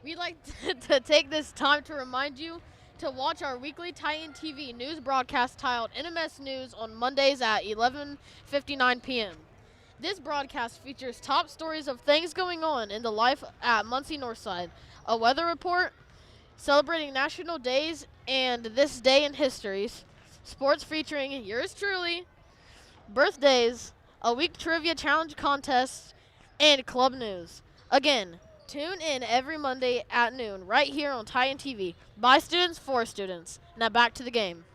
We'd like to take this time to remind you to watch our weekly Titan TV news broadcast titled NMS News on Mondays at 11:59 p.m. This broadcast features top stories of things going on in the life at Muncie Northside, a weather report, celebrating national days and this day in history, sports featuring yours truly, birthdays, a week trivia challenge contest, and club news. Again, tune in every Monday at noon right here on Titan TV. By students, for students. Now back to the game.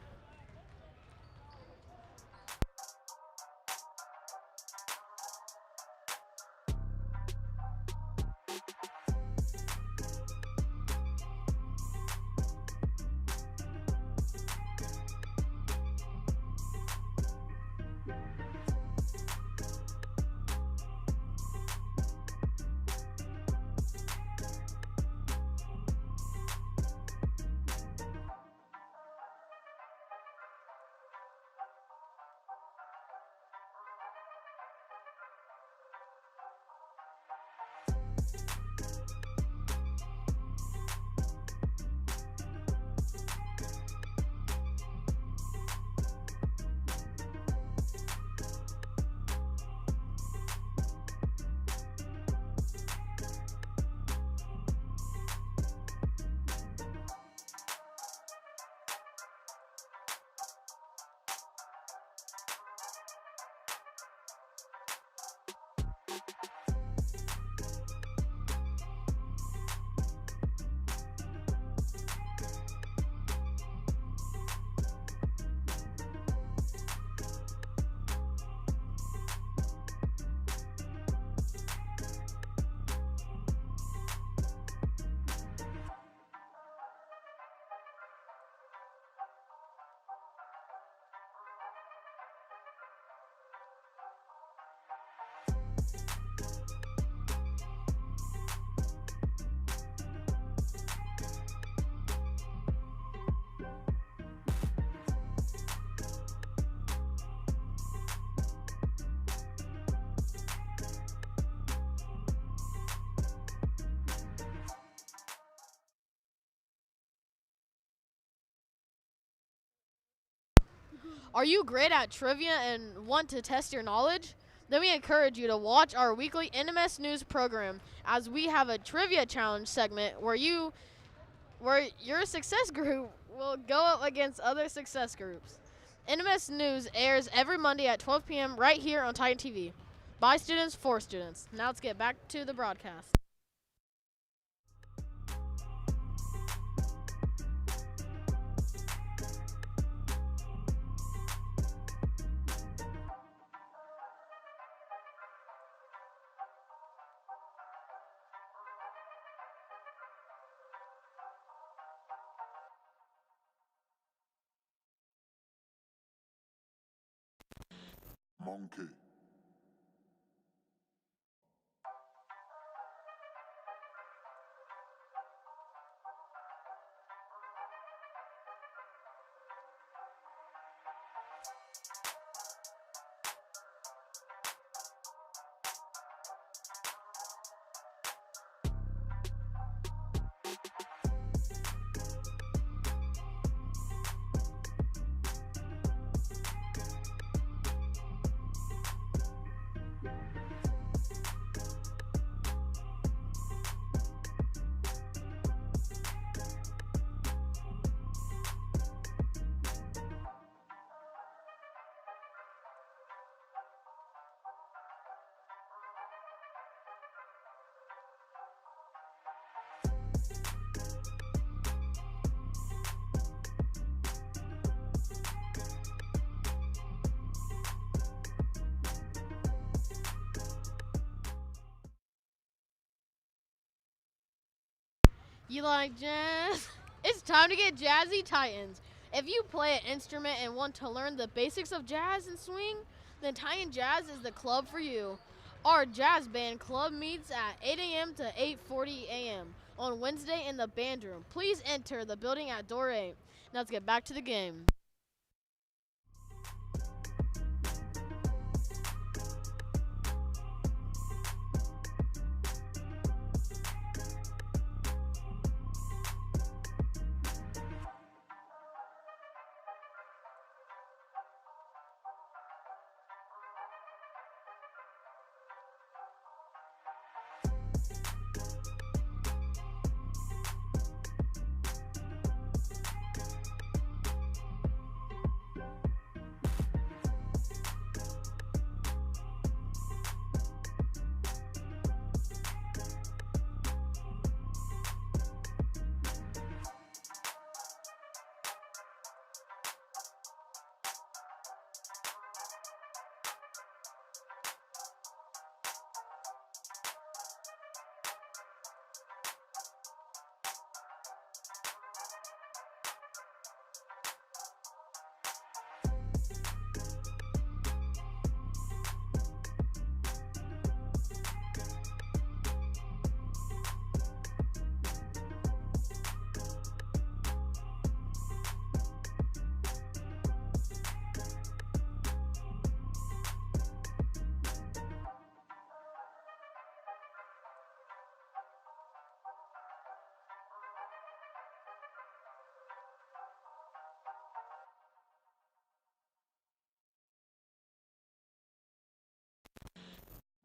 Are you great at trivia and want to test your knowledge? Then we encourage you to watch our weekly NMS News program, as we have a trivia challenge segment where your success group will go up against other success groups. NMS News airs every Monday at 12 p.m. right here on Titan TV. By students, for students. Now let's get back to the broadcast. Monkey. You like jazz? It's time to get jazzy, Titans. If you play an instrument and want to learn the basics of jazz and swing, then Titan Jazz is the club for you. Our jazz band club meets at 8 a.m. to 8:40 a.m. on Wednesday in the band room. Please enter the building at door 8. Now let's get back to the game.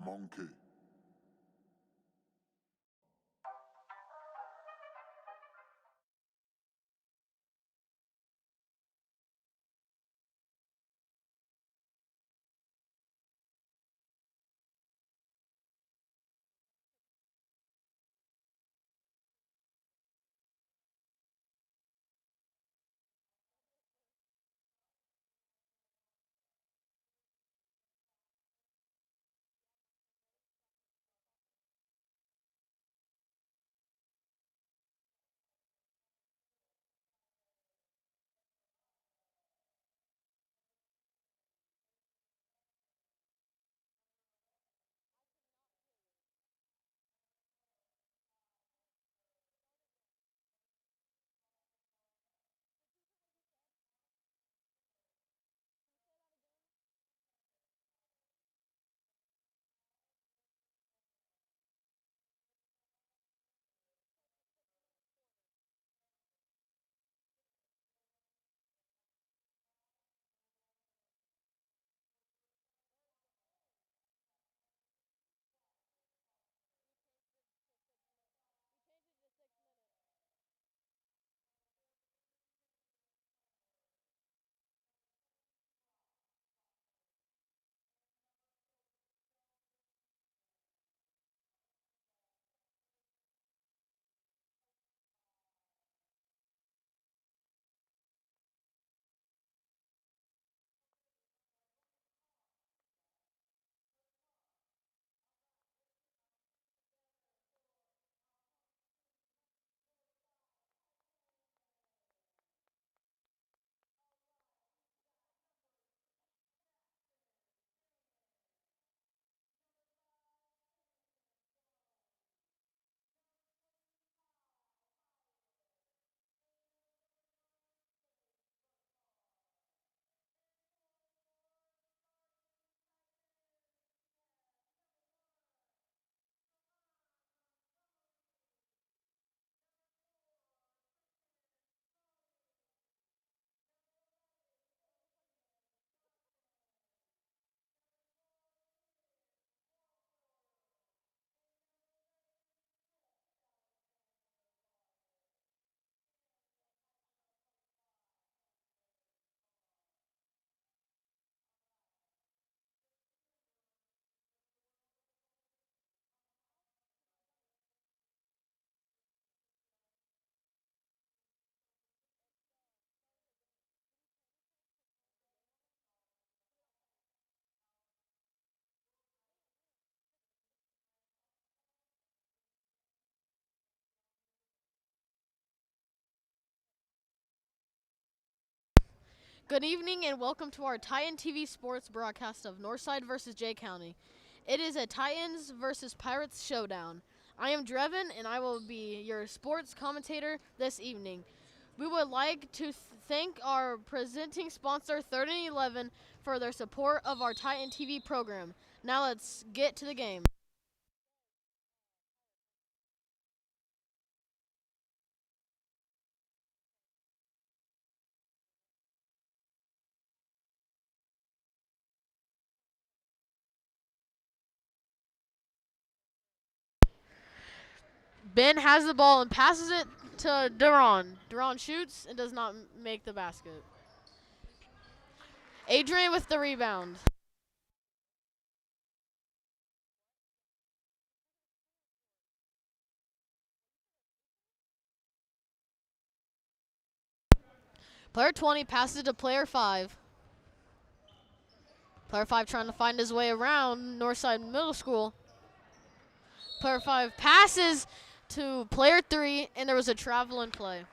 Monkey. Good evening and welcome to our Titan TV sports broadcast of Northside versus Jay County. It is a Titans versus Pirates showdown. I am Drevyn and I will be your sports commentator this evening. We would like to thank our presenting sponsor 3rd and 11 for their support of our Titan TV program. Now let's get to the game. Ben has the ball and passes it to Duran. Duran shoots and does not make the basket. Adrian with the rebound. Player 20 passes to player 5. Player 5 trying to find his way around Northside Middle School. Player 5 passes to player 3, and there was a travel in play.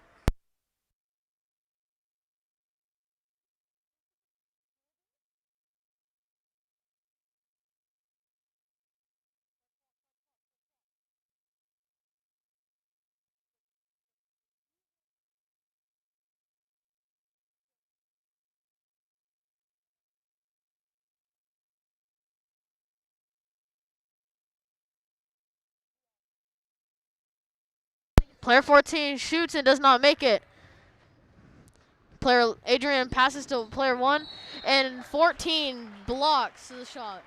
Player 14 shoots and does not make it. Player Adrian passes to player 1, and 14 blocks the shot.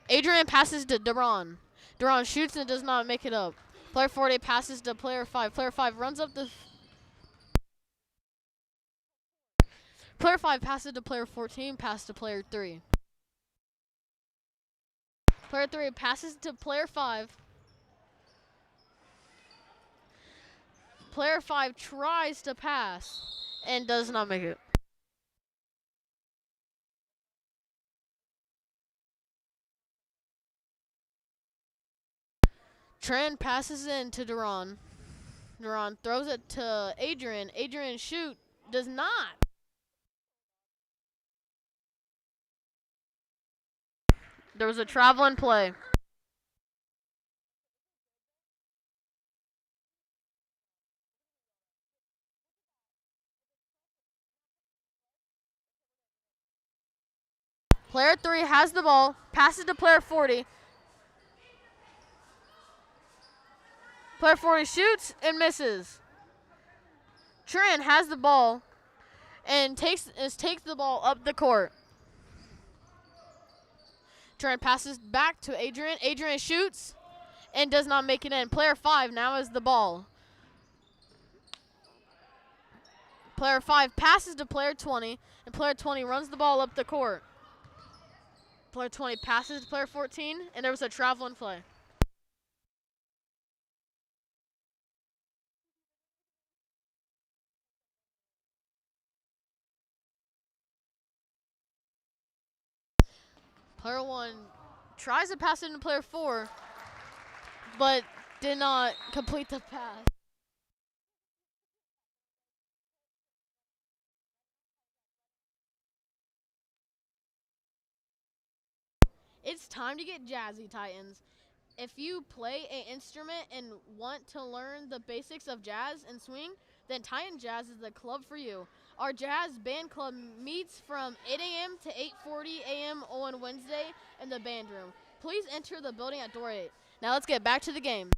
Adrian passes to Duran. Duran shoots and does not make it up. Player 40 passes to player 5. Player 5 runs up the... Player 5 passes to player 14, pass to player 3. Player 3 passes to player 5. Player 5 tries to pass and does not make it. Trent passes in to Duran. Duran throws it to Adrian. Adrian shoot. Does not. There was a traveling play. Player 3 has the ball. Passes to player 40. Player 40 shoots and misses. Trent has the ball and takes the ball up the court. Trent passes back to Adrian. Adrian shoots and does not make it in. Player 5 now has the ball. Player 5 passes to player 20, and player 20 runs the ball up the court. Player 20 passes to player 14, and there was a traveling play. Player 1 tries to pass it into player 4, but did not complete the pass. It's time to get jazzy, Titans. If you play an instrument and want to learn the basics of jazz and swing, then Titan Jazz is the club for you. Our jazz band club meets from 8 a.m. to 8:40 a.m. on Wednesday in the band room. Please enter the building at door 8. Now let's get back to the game.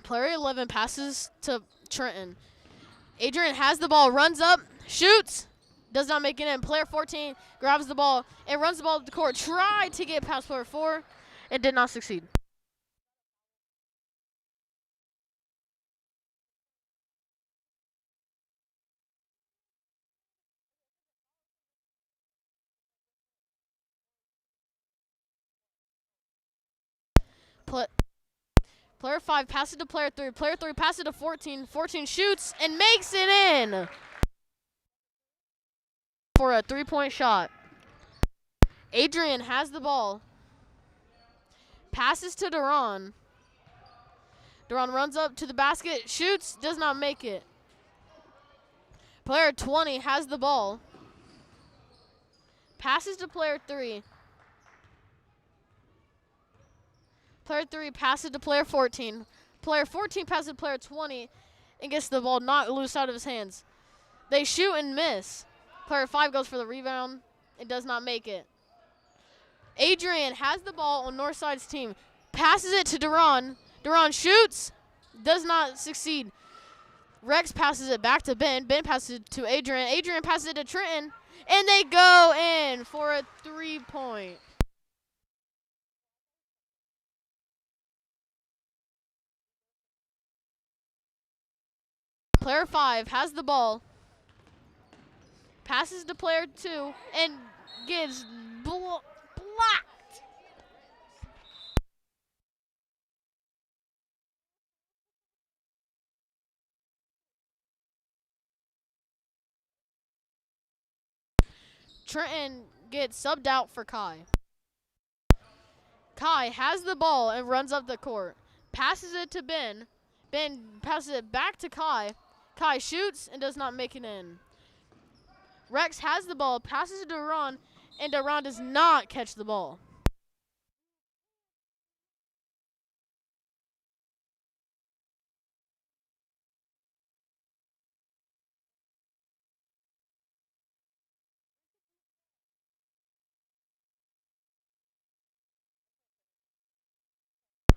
Player 11 passes to Trenton. Adrian has the ball, runs up, shoots, does not make it in. Player 14 grabs the ball and runs the ball to the court. Tried to get past player 4 and did not succeed. Player 5 passes to player 3. Player 3 passes to 14. 14 shoots and makes it in for a 3-point shot. Adrian has the ball. Passes to Duran. Duran runs up to the basket, shoots, does not make it. Player 20 has the ball. Passes to player 3. Player 3 passes to player 14. Player 14 passes to player 20 and gets the ball knocked loose out of his hands. They shoot and miss. Player 5 goes for the rebound and does not make it. Adrian has the ball on Northside's team. Passes it to Duran. Duran shoots, does not succeed. Rex passes it back to Ben. Ben passes it to Adrian. Adrian passes it to Trenton. And they go in for a 3-point. Player 5 has the ball. Passes to player 2 and gives blocked. Trenton gets subbed out for Kai. Kai has the ball and runs up the court. Passes it to Ben. Ben passes it back to Kai. Kai shoots and does not make it in. Rex has the ball, passes it to Duran, and Duran does not catch the ball.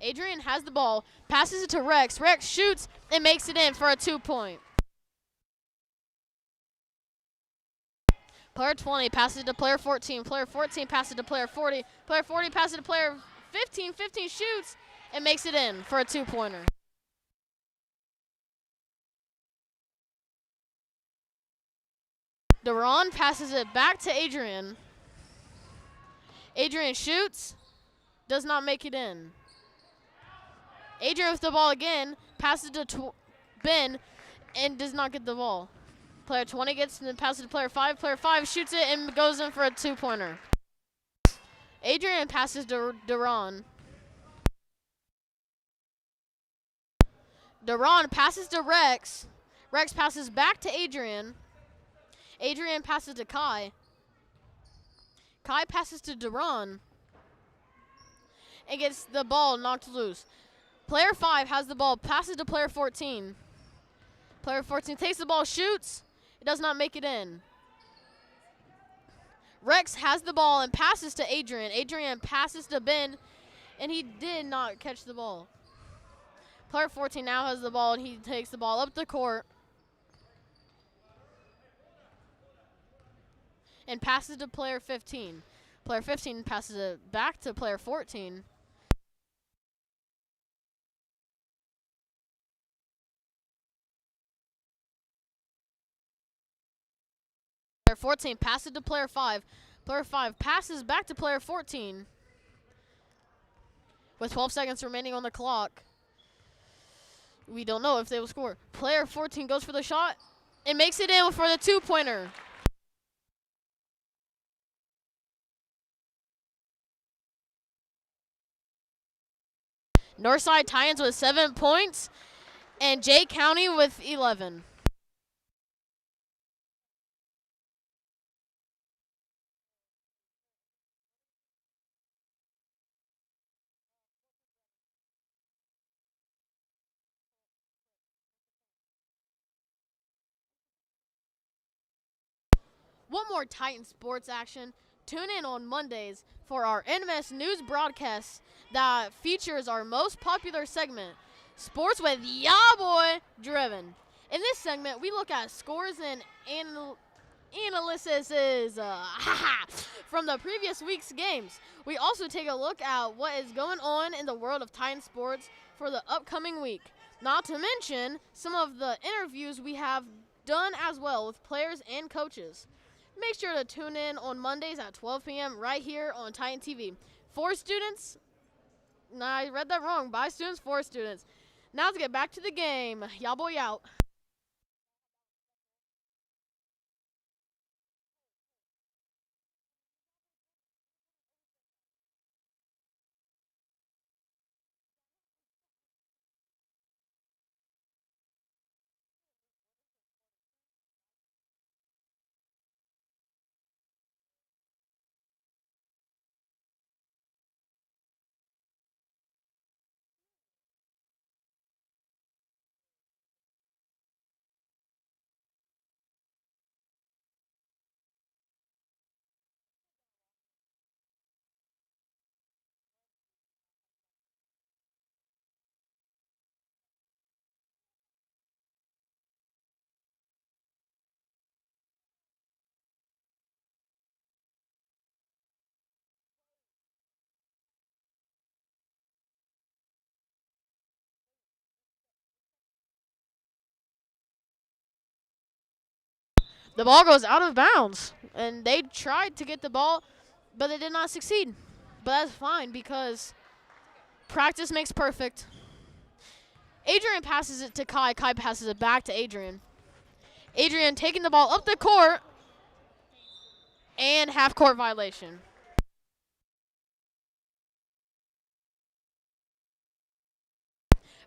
Adrian has the ball, passes it to Rex. Rex shoots and makes it in for a 2-point. Player 20 passes to player 14. Player 14 passes to player 40. Player 40 passes to player 15. 15 shoots and makes it in for a 2-pointer. Deron passes it back to Adrian. Adrian shoots, does not make it in. Adrian with the ball again, passes to Ben, and does not get the ball. Player 20 gets and passes to player 5. Player 5 shoots it and goes in for a 2-pointer. Adrian passes to Deron. Deron passes to Rex. Rex passes back to Adrian. Adrian passes to Kai. Kai passes to Deron and gets the ball knocked loose. Player 5 has the ball, passes to player 14. Player 14 takes the ball, shoots. It does not make it in. Rex has the ball and passes to Adrian. Adrian passes to Ben, and he did not catch the ball. Player 14 now has the ball, and he takes the ball up the court and passes to player 15. Player 15 passes it back to player 14. Player 14 passes to player 5. Player 5 passes back to player 14. With 12 seconds remaining on the clock, we don't know if they will score. Player 14 goes for the shot and makes it in for the 2-pointer. Northside Titans with 7 points and Jay County with 11. Want more Titan sports action? Tune in on Mondays for our NMS news broadcast that features our most popular segment, Sports with Ya Boy Drevyn. In this segment, we look at scores and analysis from the previous week's games. We also take a look at what is going on in the world of Titan sports for the upcoming week. Not to mention some of the interviews we have done as well with players and coaches. Make sure to tune in on Mondays at 12 p.m. right here on Titan TV. For students, I read that wrong. By students, for students. Now let's get back to the game. Y'all boy out. The ball goes out of bounds, and they tried to get the ball, but they did not succeed. But that's fine because practice makes perfect. Adrian passes it to Kai. Kai passes it back to Adrian. Adrian taking the ball up the court, and half-court violation.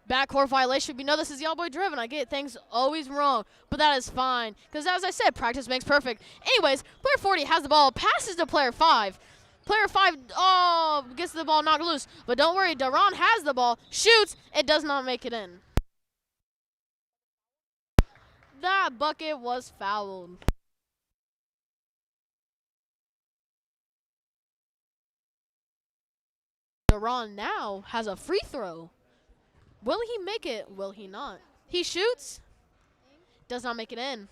Backcourt violation. We know this is Y'all Boy Drevyn. I get things always wrong, but that is fine. Because as I said, practice makes perfect. Anyways, player 40 has the ball, passes to player 5. Player 5 gets the ball knocked loose. But don't worry, Deron has the ball, shoots, and does not make it in. That bucket was fouled. Deron now has a free throw. Will he make it? Will he not? He shoots. Does not make it in.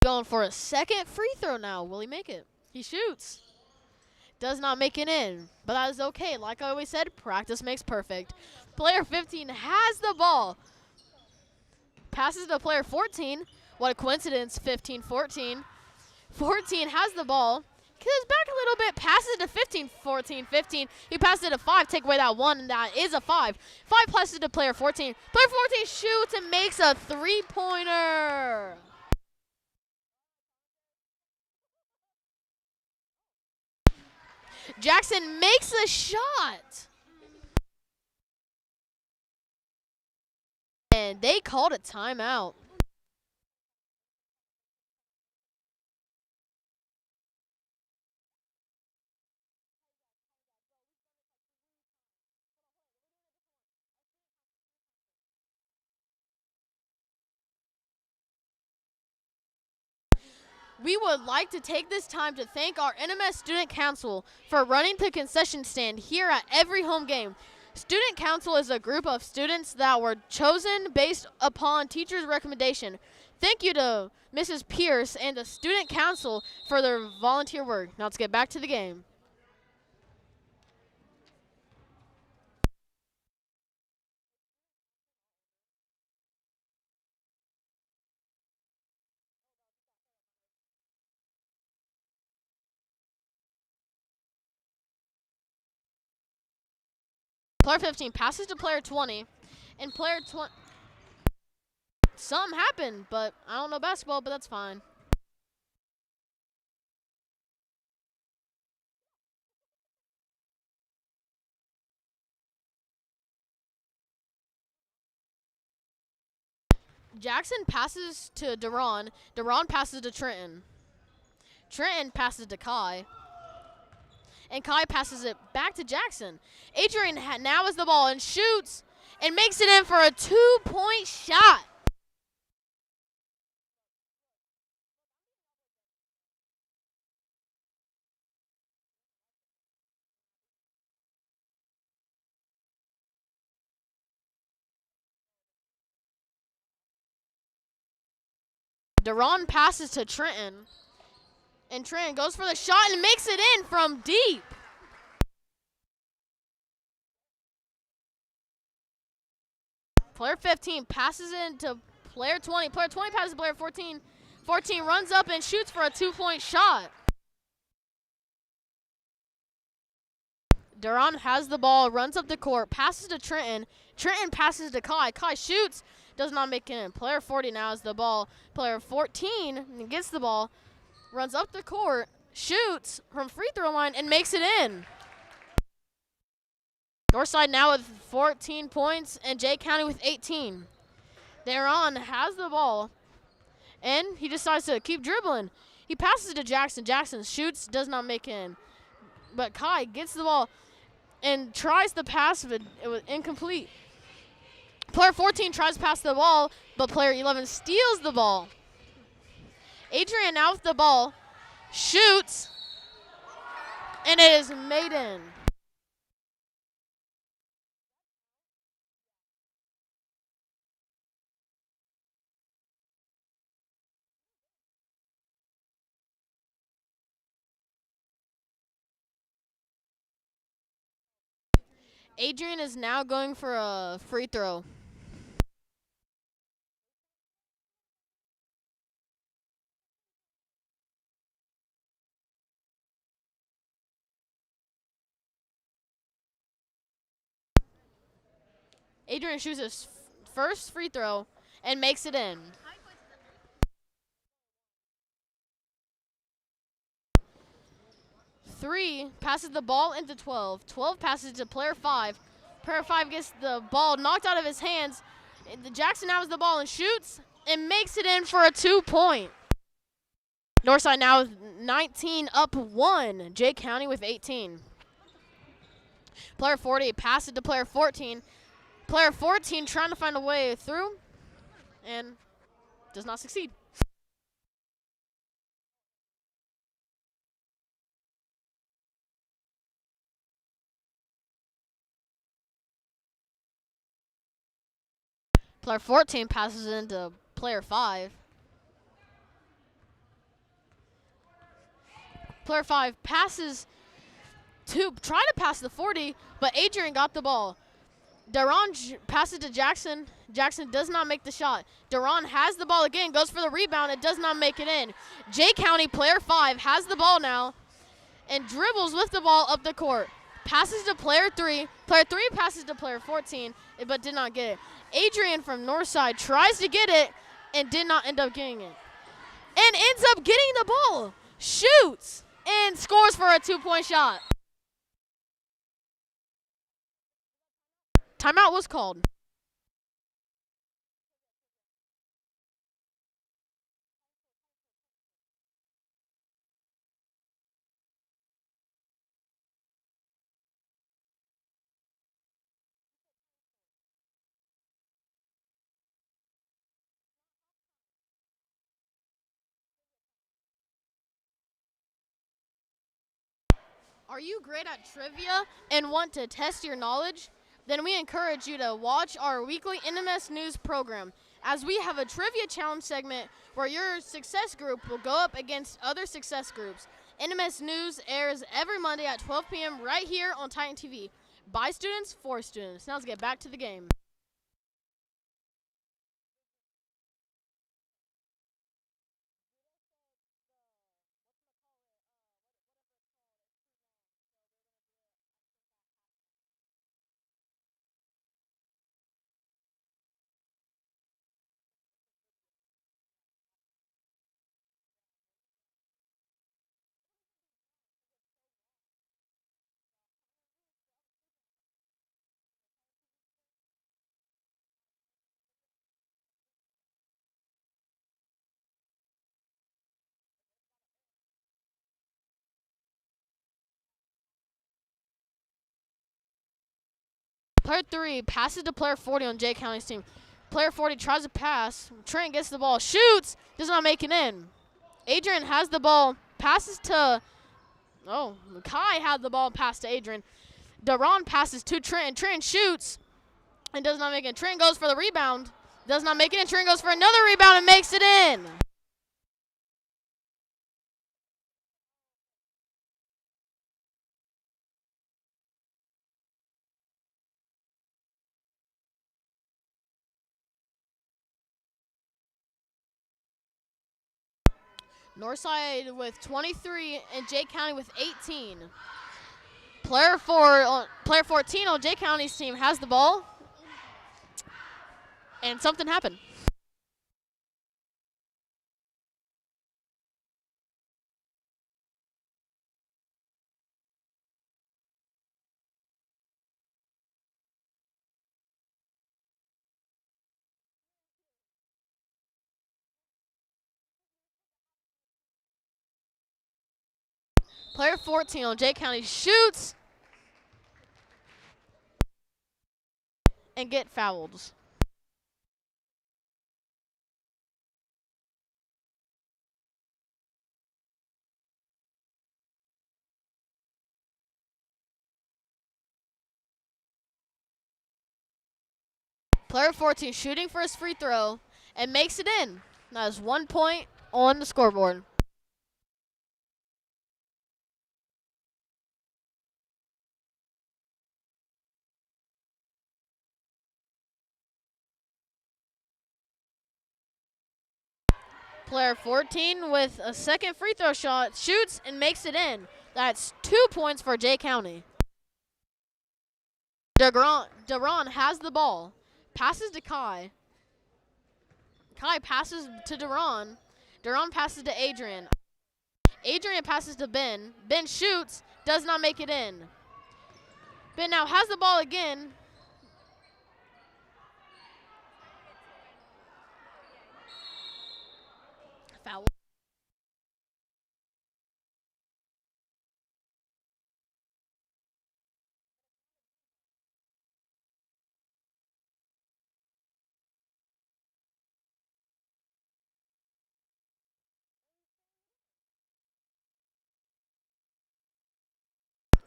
Going for a second free throw now. Will he make it? He shoots. Does not make it in. But that is okay. Like I always said, practice makes perfect. Player 15 has the ball. Passes to player 14. What a coincidence. 15-14. 14 has the ball. Goes back a little bit. Passes to 15. 14. 15. He passes it to 5. Take away that 1, and that is a 5. 5 passes to player 14. Player 14 shoots and makes a three-pointer. Jackson makes a shot. And they called a timeout. We would like to take this time to thank our NMS Student Council for running the concession stand here at every home game. Student Council is a group of students that were chosen based upon teachers' recommendation. Thank you to Mrs. Pierce and the Student Council for their volunteer work. Now let's get back to the game. Player 15 passes to player 20, and player 20. Something happened, but I don't know basketball, but that's fine. Jackson passes to Deron. Deron passes to Trenton. Trenton passes to Kai. And Kai passes it back to Jackson. Adrian now has the ball and shoots and makes it in for a 2-point shot. Deron passes to Trenton. And Trenton goes for the shot and makes it in from deep. Player 15 passes into player 20. Player 20 passes to player 14. 14 runs up and shoots for a 2-point shot. Deron has the ball, runs up the court, passes to Trenton. Trenton passes to Kai. Kai shoots, does not make it in. Player 40 now has the ball. Player 14 gets the ball, runs up the court, shoots from free throw line, and makes it in. Northside now with 14 points, and Jay County with 18. Deron has the ball, and he decides to keep dribbling. He passes it to Jackson. Jackson shoots, does not make it in. But Kai gets the ball and tries to pass, but it was incomplete. Player 14 tries to pass the ball, but player 11 steals the ball. Adrian now with the ball, shoots, and it is made in. Adrian is now going for a free throw. Adrian shoots his first free throw and makes it in. Three passes the ball into 12. 12 passes to player 5. Player 5 gets the ball knocked out of his hands. Jackson now has the ball and shoots and makes it in for a 2-point. Northside now with 19 up 1. Jay County with 18. Player 40 passes to player 14. Player 14 trying to find a way through and does not succeed. Player 14 passes into player 5. Player 5 passes to try to pass the 40, but Adrian got the ball. Duran passes to Jackson. Jackson does not make the shot. Duran has the ball again, goes for the rebound, and does not make it in. J County, player 5, has the ball now and dribbles with the ball up the court. Passes to player 3. Player 3 passes to player 14, but did not get it. Adrian from Northside tries to get it and did not end up getting it. And ends up getting the ball. Shoots and scores for a 2-point shot. Timeout was called. Are you great at trivia and want to test your knowledge? Then we encourage you to watch our weekly NMS News program, as we have a trivia challenge segment where your success group will go up against other success groups. NMS News airs every Monday at 12 p.m. right here on Titan TV. By students, for students. Now let's get back to the game. Player 3 passes to player 40 on J County's team. Player 40 tries to pass. Trent gets the ball, shoots, does not make it in. Adrian has the ball, passes to, Kai had the ball, pass to Adrian. Duran passes to Trent, and Trent shoots and does not make it. Trent goes for the rebound, does not make it, and Trent goes for another rebound and makes it in. Northside with 23 and J County with 18. Player 14 on J County's team has the ball, and something happened. Player 14 on J County shoots and get fouled. Player 14 shooting for his free throw and makes it in. That is 1 point on the scoreboard. Player 14 with a second free throw shot, shoots and makes it in. That's 2 points for J County. Duran has the ball, passes to Kai. Kai passes to Duran. Duran passes to Adrian. Adrian passes to Ben. Ben shoots, does not make it in. Ben now has the ball again. Foul.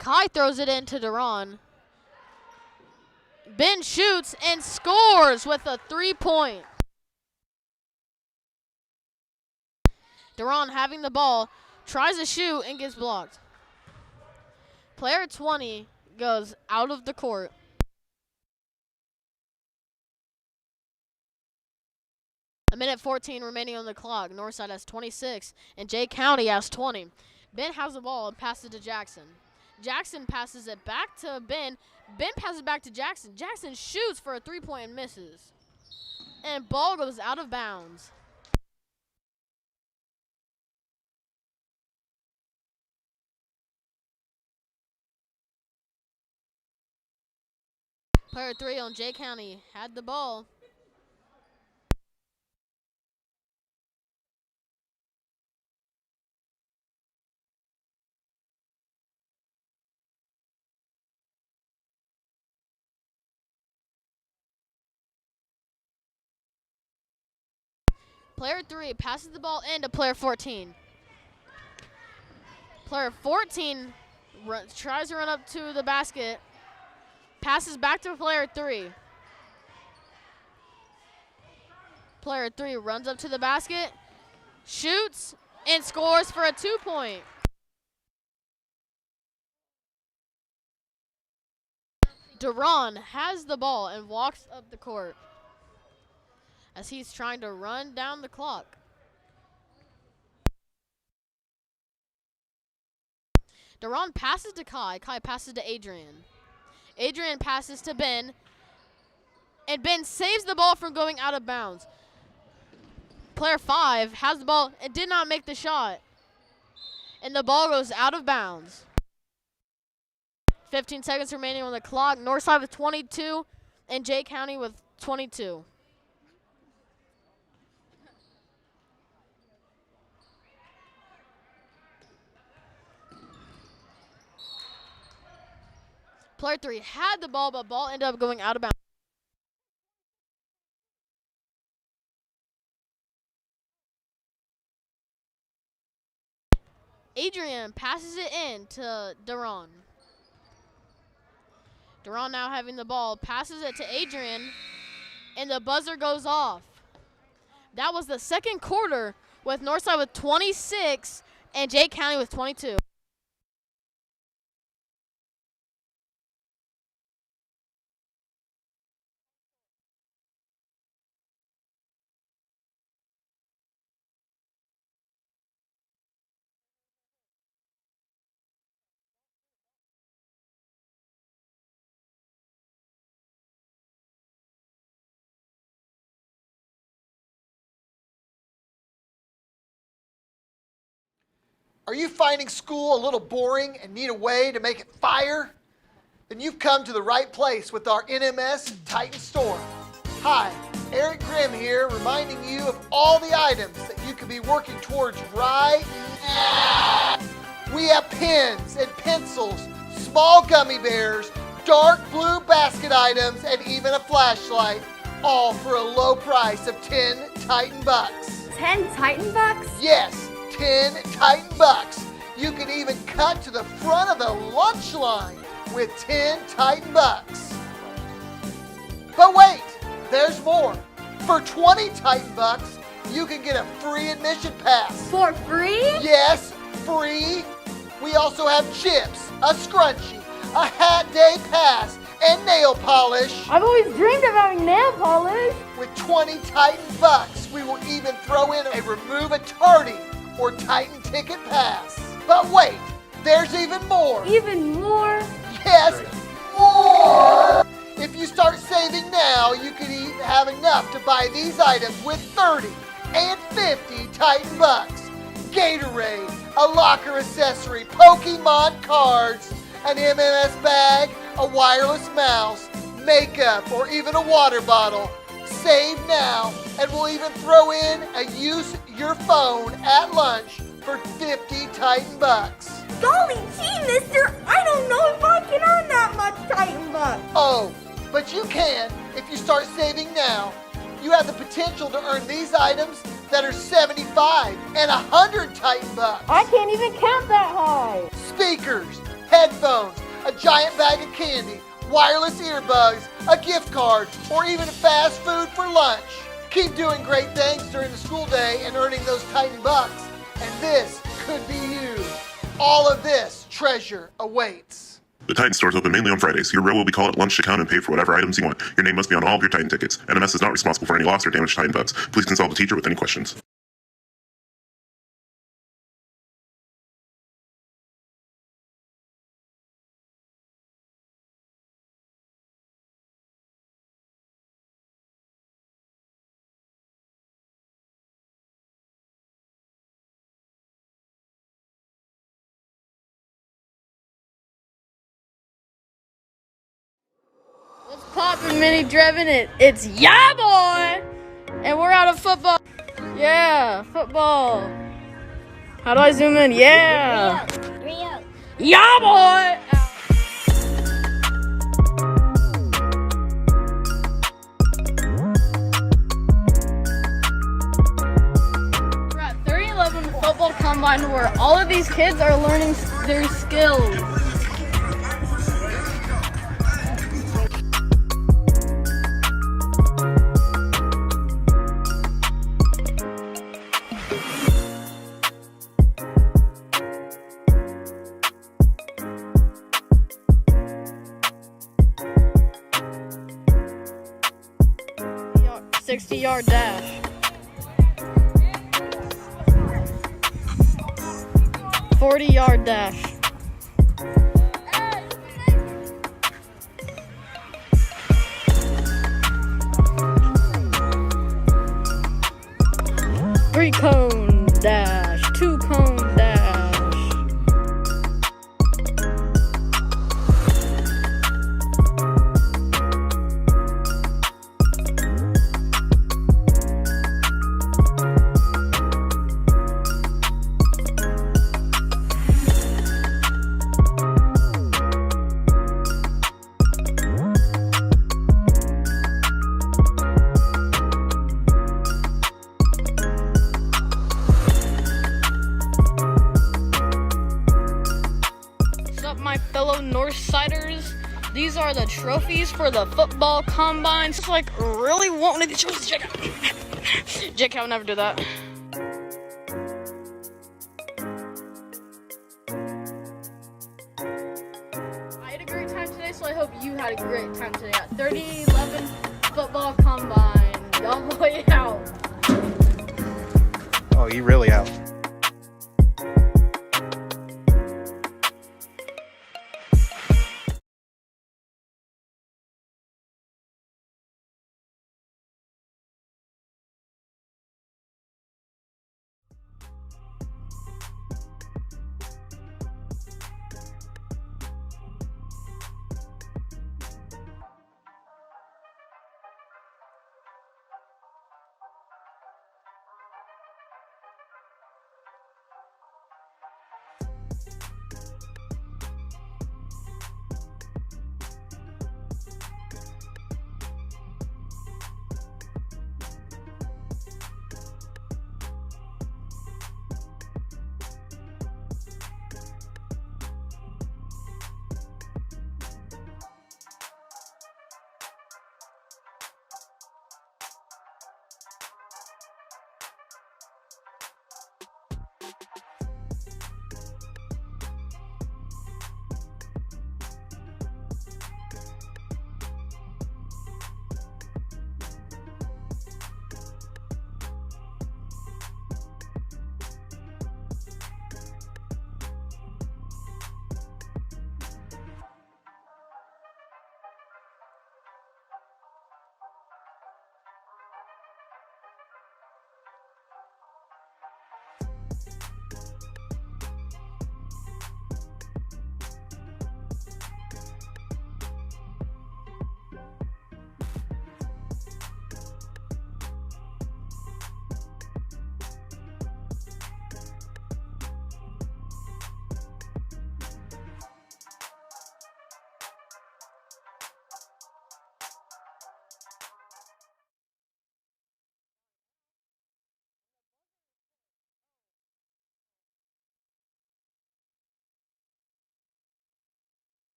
Kai throws it into Duran. Ben shoots and scores with a 3-point. Duran having the ball, tries to shoot and gets blocked. Player 20 goes out of the court. A minute 14 remaining on the clock. Northside has 26 and Jay County has 20. Ben has the ball and passes it to Jackson. Jackson passes it back to Ben. Ben passes it back to Jackson. Jackson shoots for a 3-point and misses. And ball goes out of bounds. Player 3 on Jay County had the ball. Player 3 passes the ball into player 14. Player 14 tries to run up to the basket. Passes back to player 3. Player 3 runs up to the basket, shoots, and scores for a 2-point. Duran has the ball and walks up the court as he's trying to run down the clock. Duran passes to Kai. Kai passes to Adrian. Adrian passes to Ben, and Ben saves the ball from going out of bounds. Player 5 has the ball and did not make the shot, and the ball goes out of bounds. 15 seconds remaining on the clock. Northside with 22 and Jay County with 22. Player 3 had the ball, but ball ended up going out of bounds. Adrian passes it in to Duran. Duran now having the ball, passes it to Adrian, and the buzzer goes off. That was the second quarter with Northside with 26 and Jay County with 22. Are you finding school a little boring and need a way to make it fire? Then you've come to the right place with our NMS Titan store. Hi, Eric Grimm here, reminding you of all the items that you could be working towards right now. We have pens and pencils, small gummy bears, dark blue basket items, and even a flashlight, all for a low price of 10 Titan bucks. 10 Titan bucks? Yes, 10 Titan bucks. You can even cut to the front of the lunch line with 10 Titan bucks. But wait, there's more. For 20 Titan bucks, you can get a free admission pass. For free? Yes, free. We also have chips, a scrunchie, a hat day pass, and nail polish. I've always dreamed of having nail polish. With 20 Titan bucks, we will even throw in a remove a tardy or Titan ticket pass. But wait, there's even more. Even more? Yes, more! If you start saving now, you can even have enough to buy these items with 30 and 50 Titan bucks. Gatorade, a locker accessory, Pokemon cards, an MMS bag, a wireless mouse, makeup, or even a water bottle. Save now, and we'll even throw in a use your phone at lunch for 50 Titan bucks. Golly gee, mister, I don't know if I can earn that much Titan bucks. Oh, but you can if you start saving now. You have the potential to earn these items that are 75 and 100 Titan bucks. I can't even count that high. Speakers, headphones, a giant bag of candy, wireless earbuds, a gift card, or even fast food for lunch. Keep doing great things during the school day and earning those Titan bucks, and this could be you. All of this treasure awaits. The Titan store is open mainly on Fridays. Your row will be called at lunch to count and pay for whatever items you want. Your name must be on all of your Titan tickets. NMS is not responsible for any lost or damaged Titan bucks. Please consult a teacher with any questions. What's poppin', Mini Drevyn? It's yeah, boy! And we're out of football. Yeah, football. How do I zoom in? Yeah! Yeah, boy! We're at 3011 Football Combine where all of these kids are learning their skills. Yard, 60-yard dash. 40-yard dash. Three cone dash, two cone dash. What's up, my fellow Northsiders? These are the trophies for the football combine. Just like really wanting to check out. Jake, I would never do that. I had a great time today, so I hope you had a great time today at 3011 Football Combine. Y'all boy out. Oh, you really out.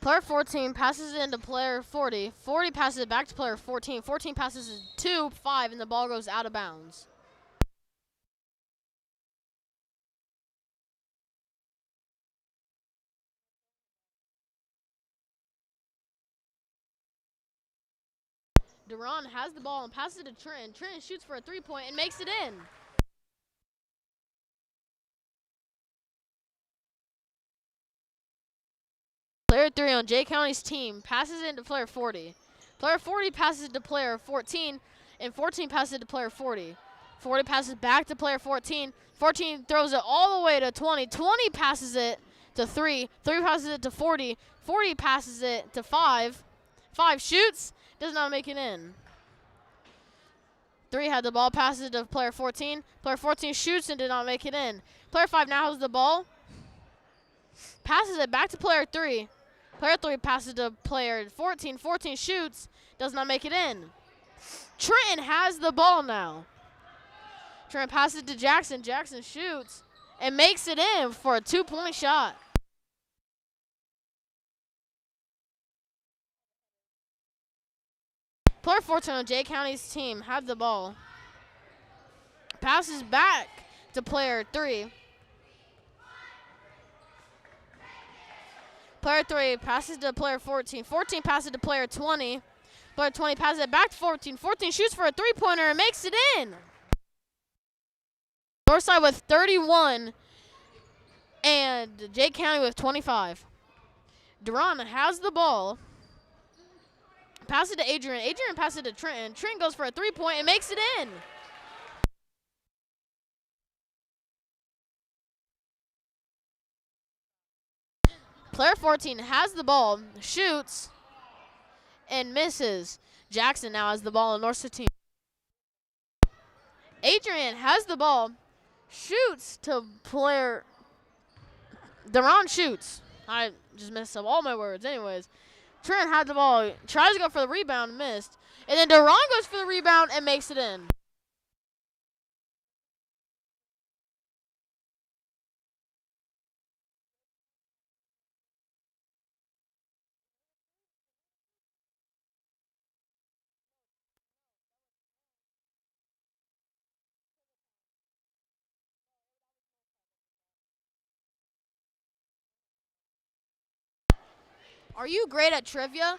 Player 14 passes it into player 40. 40 passes it back to player 14. 14 passes it to 5, and the ball goes out of bounds. Duran has the ball and passes it to Trenton. Trenton shoots for a 3-point and makes it in. Player 3 on Jay County's team passes it into player 40. Player 40 passes it to player 14, and 14 passes it to player 40. 40 passes back to player 14. 14 throws it all the way to 20. 20 passes it to 3. 3 passes it to 40. 40 passes it to 5. 5 shoots, does not make it in. 3 had the ball, passes it to player 14. Player 14 shoots and did not make it in. Player 5 now has the ball, passes it back to player 3. Player 3 passes to player 14. 14 shoots, does not make it in. Trenton has the ball now. Trenton passes it to Jackson. Jackson shoots and makes it in for a 2-point shot. Player 14 on Jay County's team had the ball. Passes back to player 3. Player 3 passes to player 14. 14 passes to player 20. Player 20 passes it back to 14. 14 shoots for a 3-pointer and makes it in. Northside with 31 and Jay County with 25. Duran has the ball. Pass it to Adrian. Adrian passes it to Trenton. Trenton goes for a 3-point and makes it in. Player 14 has the ball, shoots, and misses. Jackson now has the ball on Northside team. Adrian has the ball, shoots to player. Duran shoots. I just messed up all my words. Anyways, Trent had the ball, tries to go for the rebound, missed. And then Duran goes for the rebound and makes it in. Are you great at trivia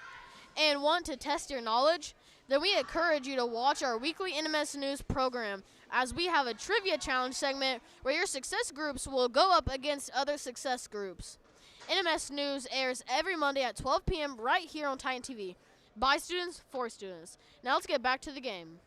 and want to test your knowledge? Then we encourage you to watch our weekly NMS News program, as we have a trivia challenge segment where your success groups will go up against other success groups. NMS News airs every Monday at 12 p.m. right here on Titan TV. By students, for students. Now let's get back to the game.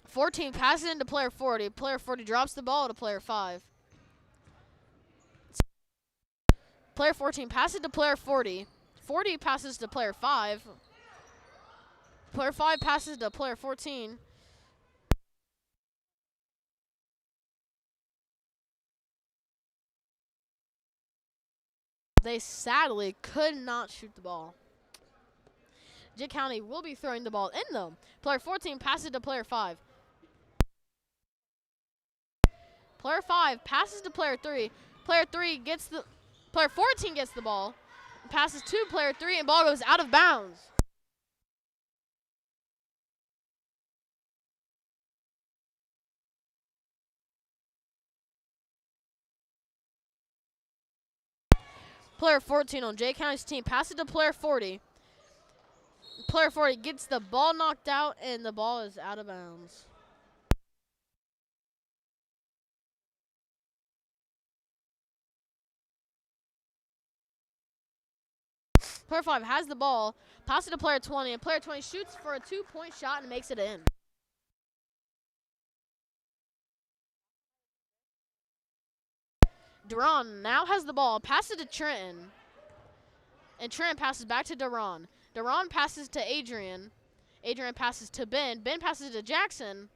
"14 passes into player 40. Player 40 drops the ball to player 5. Player 14 passes to player 40. 40 passes to player 5. Player 5 passes to player 14. They sadly could not shoot the ball. Jay County will be throwing the ball in, though. Player 14 passes to player 5. Player 5 passes to player 3. Player 3 gets the player 14 gets the ball, passes to player 3, and ball goes out of bounds. Player 14 on Jay County's team passes to player 40. Player 40 gets the ball knocked out, and the ball is out of bounds. Player 5 has the ball, passes to player 20, and player 20 shoots for a 2-point shot and makes it in. Duran now has the ball, passes to Trenton, and Trenton passes back to Duran. Deron passes to Adrian. Adrian passes to Ben. Ben passes to Jackson.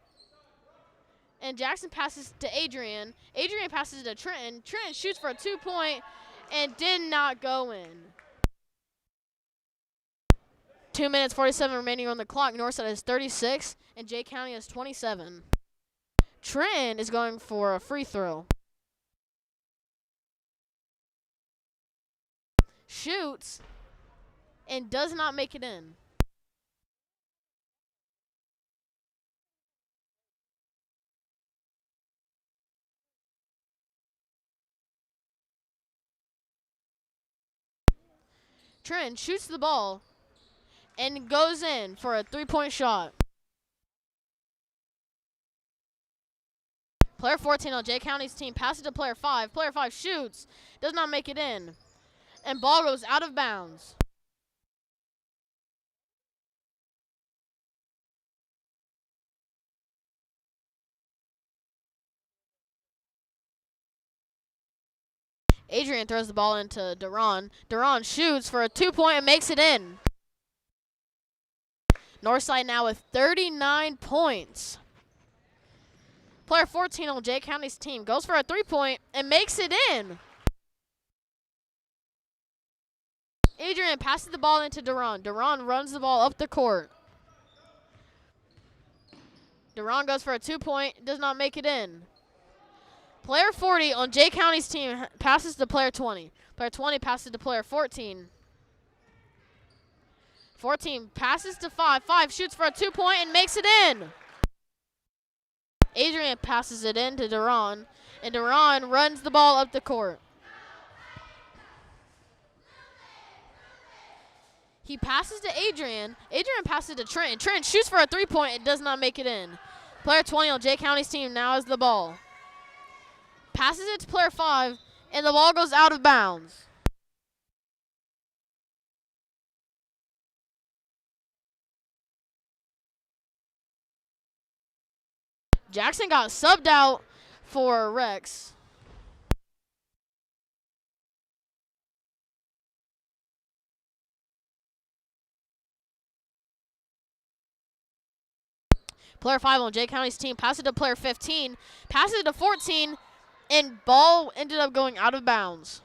And Jackson passes to Adrian. Adrian passes to Trenton. Trenton shoots for a 2-point and did not go in. 2 minutes, 47 remaining on the clock. Northside has 36, and Jay County has 27. Trenton is going for a free throw. Shoots and does not make it in. Trenton shoots the ball and goes in for a 3-point shot. Player 14 on Jay County's team passes to player 5. Player 5 shoots, does not make it in, and ball goes out of bounds. Adrian throws the ball into Deron. Deron shoots for a 2-point and makes it in. Northside now with 39 points. Player 14 on Jay County's team goes for a 3-point and makes it in. Adrian passes the ball into Deron. Deron runs the ball up the court. Deron goes for a 2-point, does not make it in. Player 40 on Jay County's team passes to player 20. Player 20 passes to player 14. 14 passes to 5. 5 shoots for a 2-point and makes it in. Adrian passes it in to Deron, and Deron runs the ball up the court. He passes to Adrian. Adrian passes to Trenton. Trenton shoots for a 3-point and does not make it in. Player 20 on Jay County's team now has the ball. Passes it to player 5, and the ball goes out of bounds. Jackson got subbed out for Rex. Player 5 on Jay County's team passes it to player 15, passes it to 14, and ball ended up going out of bounds.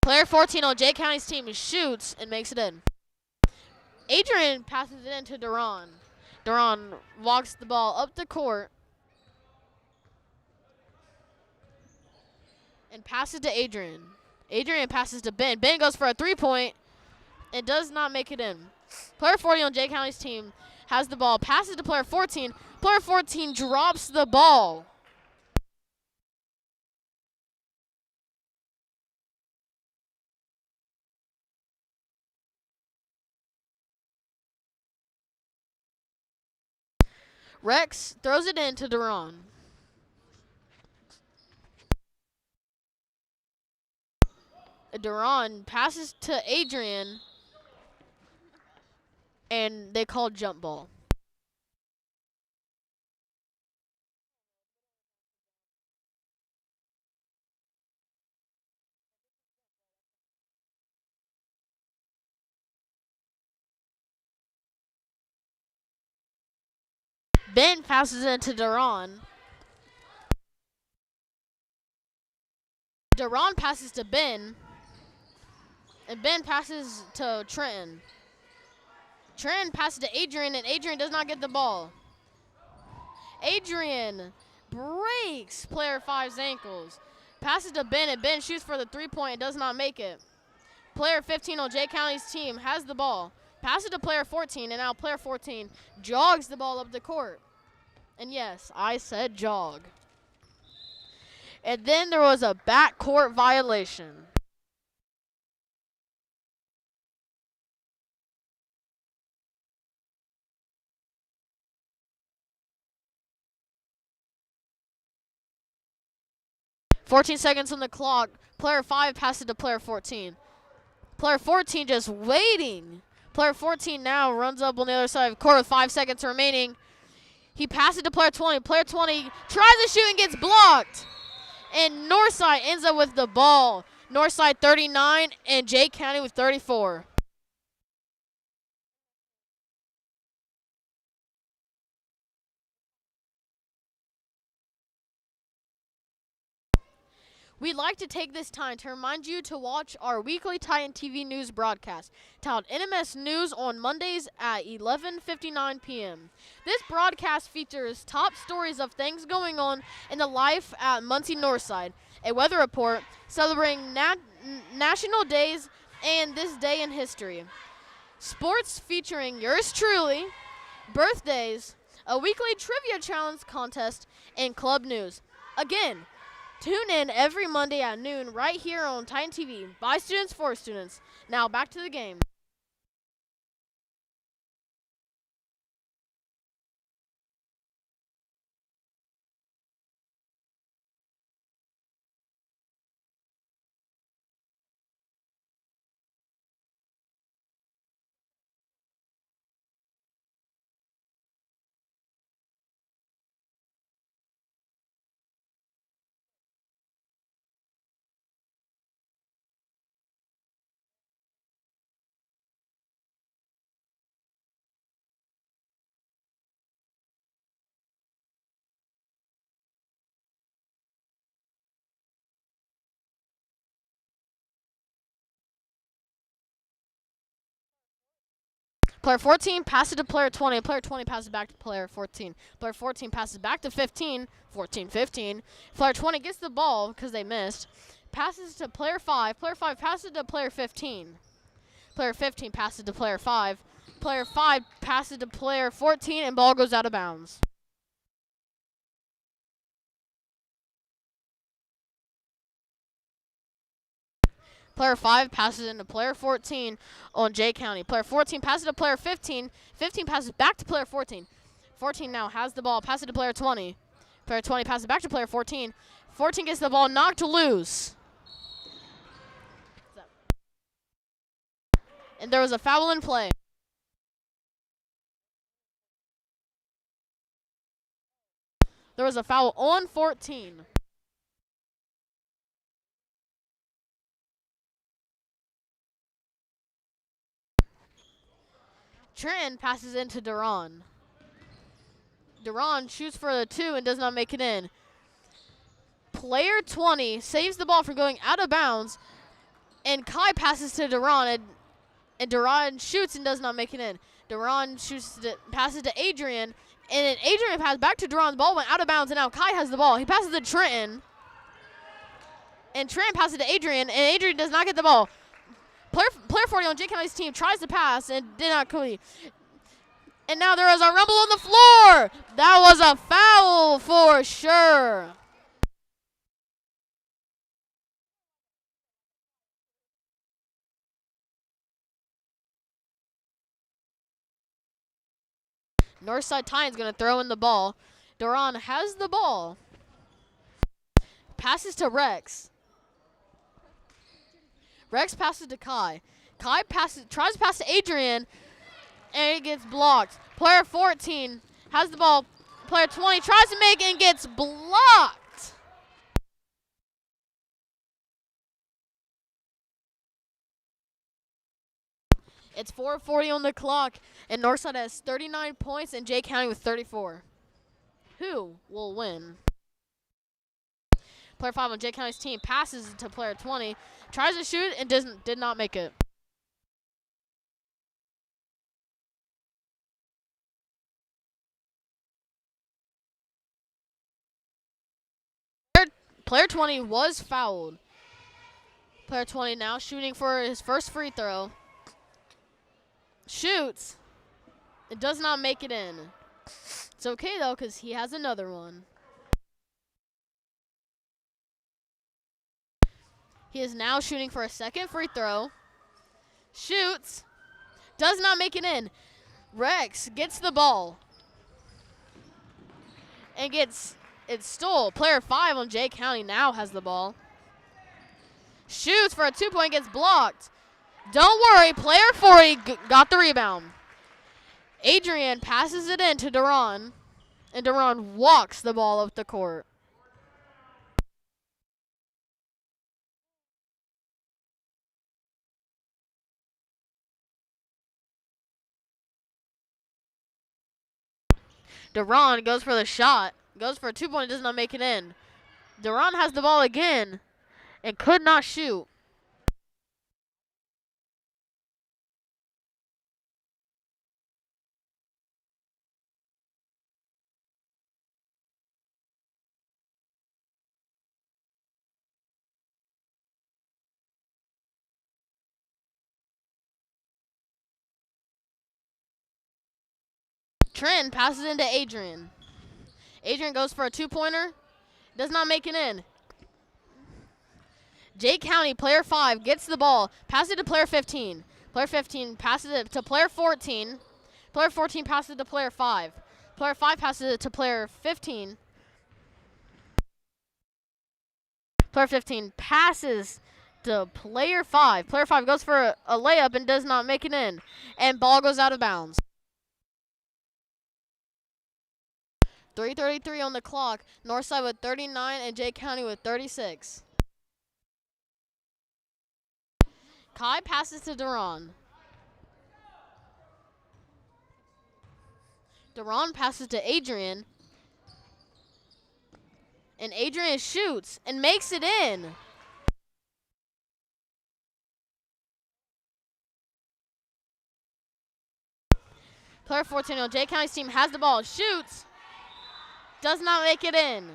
Player 14 on Jay County's team shoots and makes it in. Adrian passes it into Deron. Deron walks the ball up the court and passes to Adrian. Adrian passes to Ben. Ben goes for a 3-point and does not make it in. Player 40 on Jay County's team has the ball, passes to player 14. Player 14 drops the ball. Rex throws it in to Deron. Deron passes to Adrian, and they call jump ball. Ben passes it to Deron. Deron passes to Ben. And Ben passes to Trenton. Trenton passes to Adrian, and Adrian does not get the ball. Adrian breaks player 5's ankles. Passes to Ben, and Ben shoots for the 3-point and does not make it. Player 15 on Jay County's team has the ball. Passes to player 14, and now player 14 jogs the ball up the court. And yes, I said jog. And then there was a backcourt violation. "14 seconds on the clock. Player 5 passes to player 14. Player 14 just waiting. Player 14 now runs up on the other side of the court with 5 seconds remaining. He passes to player 20. Player 20 tries to shoot and gets blocked. And Northside ends up with the ball. Northside 39 and Jay County with 34. We'd like to take this time to remind you to watch our weekly Titan TV news broadcast titled NMS News on Mondays at 11:59 p.m. This broadcast features top stories of things going on in the life at Muncie Northside, a weather report celebrating national days and this day in history, sports featuring yours truly, birthdays, a weekly trivia challenge contest, and club news. Again, tune in every Monday at noon right here on Titan TV. By students, for students. Now back to the game. Player 14 passes to player 20. Player 20 passes back to player 14. Player 14 passes back to 15. 14-15. Player 20 gets the ball because they missed. Passes to player 5. Player 5 passes to player 15. Player 15 passes to player 5. Player 5 passes to player 14 and ball goes out of bounds. Player 5 passes into player 14 on Jay County. Player 14 passes to player 15. 15 passes back to player 14. 14 now has the ball. Passes to player 20. Player 20 passes back to player 14. 14 gets the ball knocked loose. And there was a foul in play. There was a foul on 14. Trenton passes into Duran. Duran shoots for the 2 and does not make it in. Player 20 saves the ball from going out of bounds, and Kai passes to Duran, and Duran shoots and does not make it in. Duran passes to Adrian, and then Adrian passes back to Duran. The ball went out of bounds, and now Kai has the ball. He passes to Trenton, and Trenton passes to Adrian, and Adrian does not get the ball. Player 40 on Jay County's team tries to pass and did not complete. And now there is a rumble on the floor. That was a foul for sure. Northside Titans going to throw in the ball. Duran has the ball. Passes to Rex. Rex passes to Kai. Kai tries to pass to Adrian, and it gets blocked. Player 14 has the ball. Player 20 tries to make it and gets blocked. It's 4:40 on the clock, and Northside has 39 points and Jay County with 34. Who will win? Player 5 on Jay County's team passes to player 20, tries to shoot and did not make it. Player 20 was fouled. Player 20 now shooting for his first free throw. Shoots. It does not make it in. It's okay, though, because he has another one. He is now shooting for a second free throw. Shoots. Does not make it in. Rex gets the ball. And gets it stole. Player 5 on Jay County now has the ball. Shoots for a 2-point, gets blocked. Don't worry, player 40 got the rebound. Adrian passes it in to Duran. And Duran walks the ball up the court. Duran goes for the shot. Goes for a 2-point, does not make it in. Duran has the ball again and could not shoot. Trent passes into Adrian. Adrian goes for a 2-pointer. Does not make it in. Jay County, player 5, gets the ball. Passes it to player 15. Player 15 passes it to player 14. Player 14 passes it to player 5. Player 5 passes it to player 15. Player 15 passes to player 5. Player 5 goes for a layup and does not make it in. And ball goes out of bounds. 3:33 on the clock. Northside with 39 and Jay County with 36. Kai passes to Duran. Duran passes to Adrian. And Adrian shoots and makes it in. Player 14 on Jay County's team has the ball. Shoots. Does not make it in.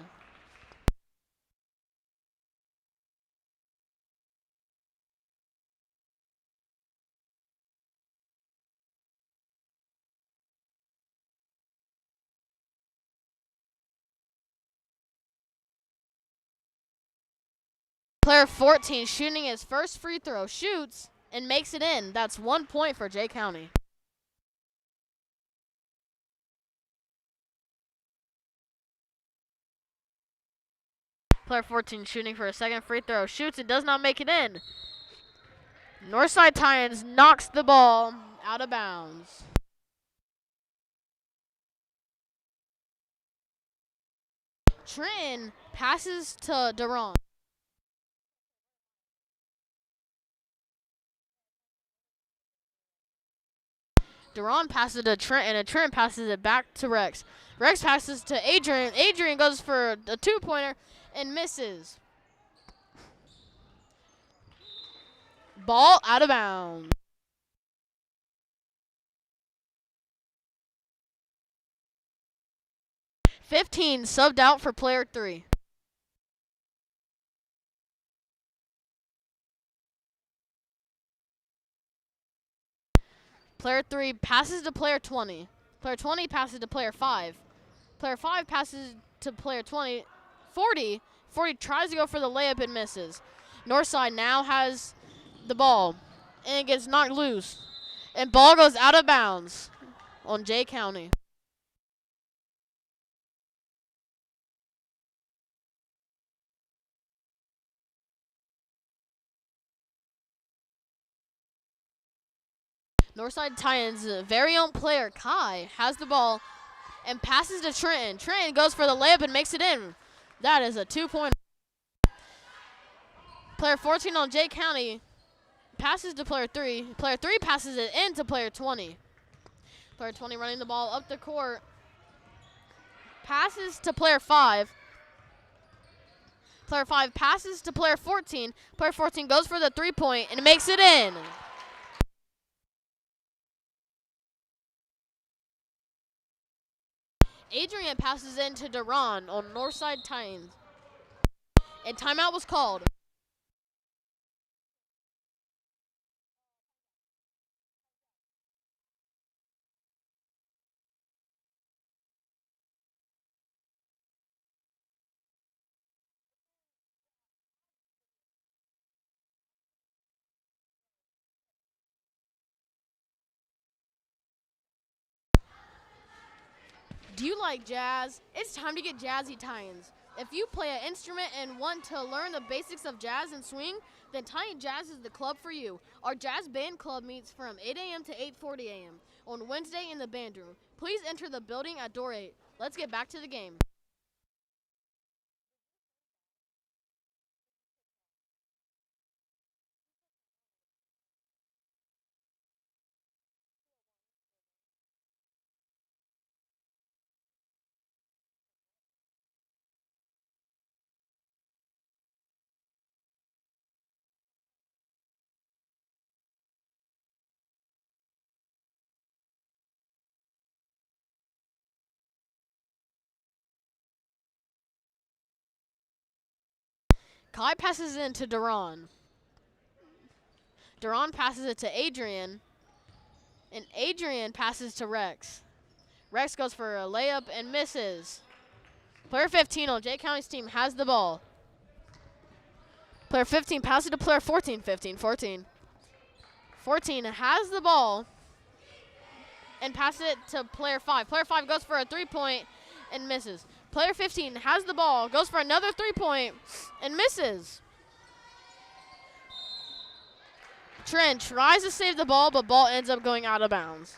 Player 14 shooting his first free throw. Shoots and makes it in. That's 1 point for Jay County. Player 14 shooting for a second free throw. Shoots and does not make it in. Northside Titans knocks the ball out of bounds. Trenton passes to Duran. Duran passes to Trenton, and Trenton passes it back to Rex. Rex passes to Adrian. Adrian goes for a 2-pointer and misses. Ball out of bounds. "15 subbed out for player 3. Player 3 passes to player 20. Player 20 passes to player 5. Player 5 passes to player 20. 40. 40 tries to go for the layup and misses. Northside now has the ball, and it gets knocked loose. And ball goes out of bounds on Jay County. Northside Titans' very own player, Kai, has the ball and passes to Trenton. Trenton goes for the layup and makes it in. That is a 2-point. Player 14 on Jay County passes to player 3. Player 3 passes it into player 20. Player 20 running the ball up the court. Passes to player 5. Player 5 passes to player 14. Player 14 goes for the 3-point and makes it in. Adrian passes into Duran on Northside Titans. And timeout was called. Do you like jazz? It's time to get Jazzy Titans. If you play an instrument and want to learn the basics of jazz and swing, then Titan Jazz is the club for you. Our jazz band club meets from 8 a.m. to 8:40 a.m. on Wednesday in the band room. Please enter the building at door 8. Let's get back to the game. Kai passes it into Duran. Duran passes it to Adrian. And Adrian passes to Rex. Rex goes for a layup and misses. Player 15 on Jay County's team has the ball. Player 15 passes to player 14. 14 has the ball and passes it to player 5. Player 5 goes for a 3-point and misses. Player 15 has the ball, goes for another 3-point and misses. Trent tries to save the ball, but ball ends up going out of bounds.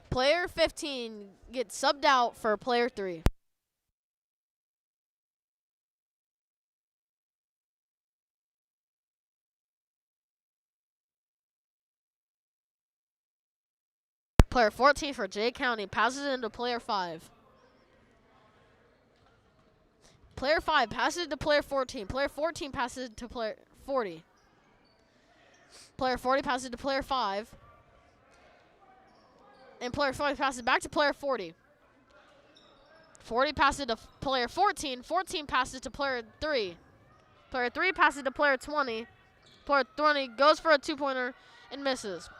Player 15 gets subbed out for player 3. Player 14 for Jay County passes it into player 5. Player 5 passes it to player 14. Player 14 passes it to player 40. Player 40 passes it to player 5. And player 40 passes it back to player 40. 40 passes it to player 14. 14 passes to player 3. Player 3 passes it to player 20. Player 20 goes for a 2-pointer and misses.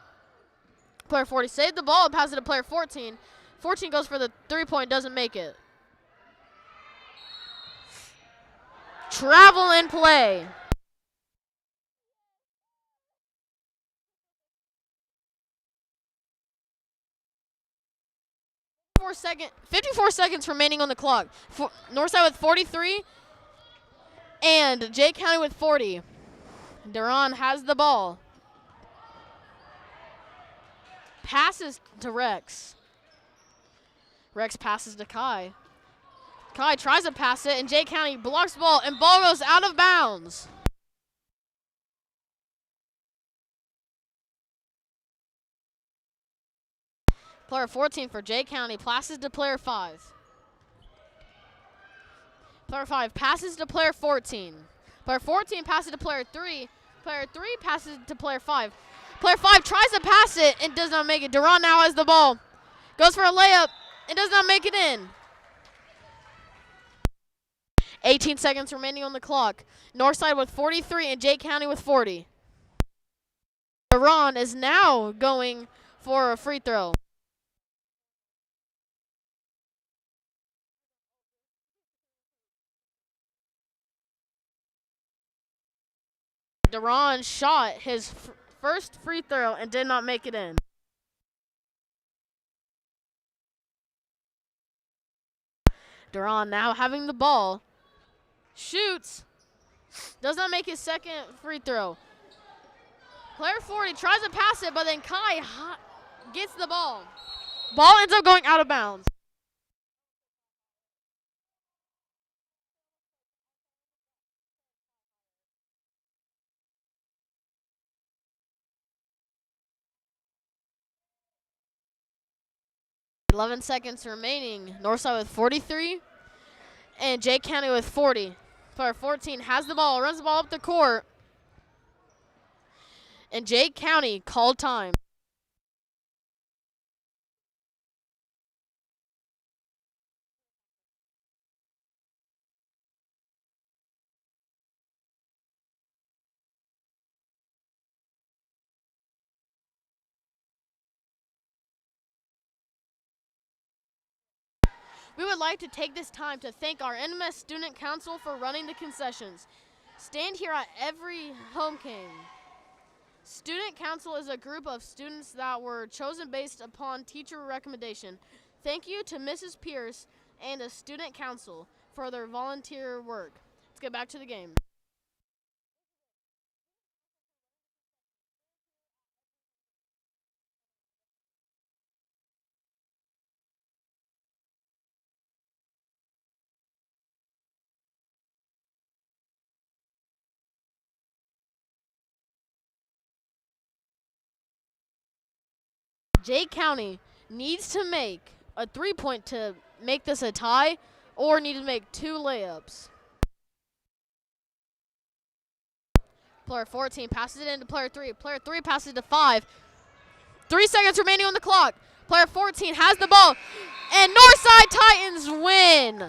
Player 40 saved the ball and passes it to player 14. 14 goes for the 3-point, doesn't make it. Travel and play. 54 seconds remaining on the clock. Northside with 43 and Jay County with 40. Duran has the ball. Passes to Rex. Rex passes to Kai. Kai tries to pass it, and Jay County blocks the ball, and ball goes out of bounds. Player 14 for Jay County passes to player 5. Player 5 passes to player 14. Player 14 passes to player 3. Player 3 passes to player 5. Player 5 tries to pass it and does not make it. Duran now has the ball. Goes for a layup and does not make it in. 18 seconds remaining on the clock. Northside with 43 and Jay County with 40. Duran is now going for a free throw. Duran shot his first free throw and did not make it in. Duran now having the ball. Shoots. Does not make his second free throw. Player 40 tries to pass it, but then Kai gets the ball. Ball ends up going out of bounds. .11 seconds remaining. Northside with 43 and Jay County with 40. Player 14 has the ball, runs the ball up the court. And Jay County called time. We would like to take this time to thank our NMS Student Council for running the concessions. Stand here at every home game. Student Council is a group of students that were chosen based upon teacher recommendation. Thank you to Mrs. Pierce and the Student Council for their volunteer work. Let's get back to the game. Jay County needs to make a 3-point to make this a tie, or need to make 2 layups. Player 14 passes it into player 3. Player 3 passes it to 5. 3 seconds remaining on the clock. Player 14 has the ball, and Northside Titans win.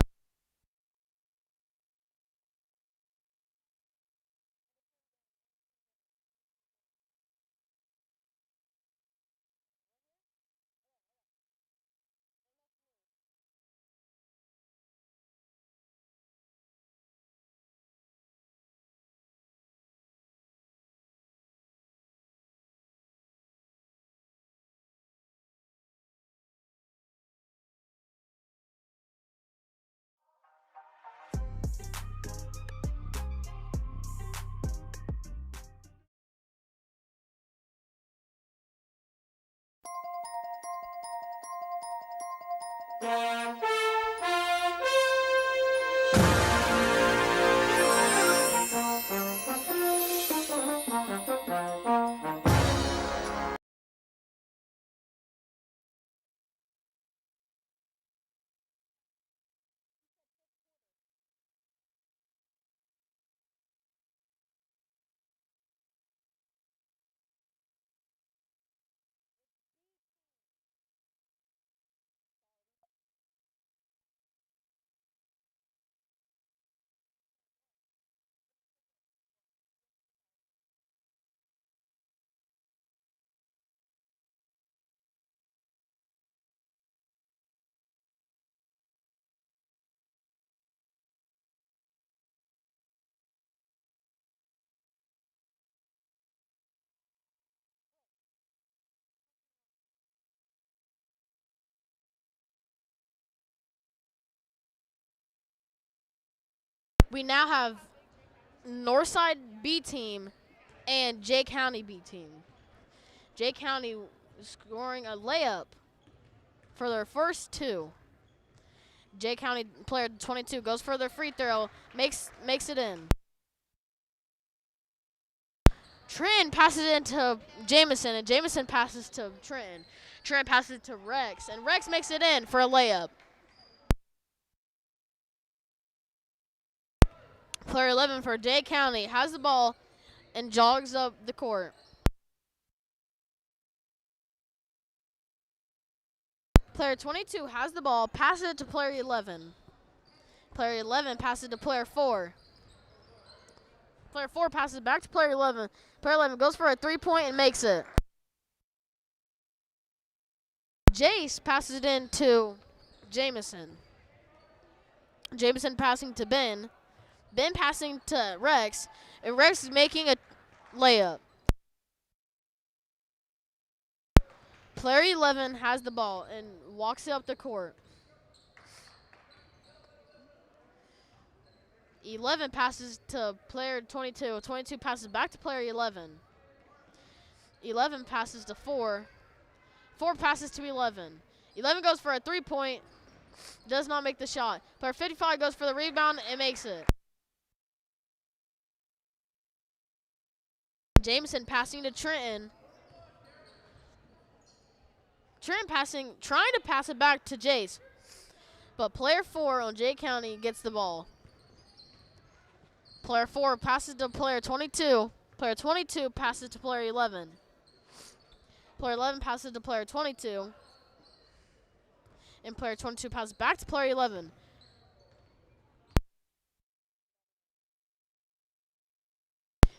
We now have Northside B team and Jay County B team. Jay County scoring a layup for their first 2. Jay County player 22 goes for their free throw, makes it in. Trenton passes it into Jameson, and Jameson passes to Trenton. Trenton passes it to Rex, and Rex makes it in for a layup. Player 11 for Jay County has the ball and jogs up the court. Player 22 has the ball, passes it to player 11. Player 11 passes to player 4. Player 4 passes back to player 11. Player 11 goes for a 3-point and makes it. Jace passes it in to Jameson. Jameson passing to Ben. Ben passing to Rex. And Rex is making a layup. Player 11 has the ball and walks it up the court. 11 passes to player 22. 22 passes back to player 11. 11 passes to 4. 4 passes to 11. 11 goes for a 3-point. Does not make the shot. Player 55 goes for the rebound and makes it. Jameson passing to Trenton. Trenton trying to pass it back to Jace. But player 4 on Jay County gets the ball. Player 4 passes to player 22. Player 22 passes to player 11. Player 11 passes to player 22. And player 22 passes back to player 11.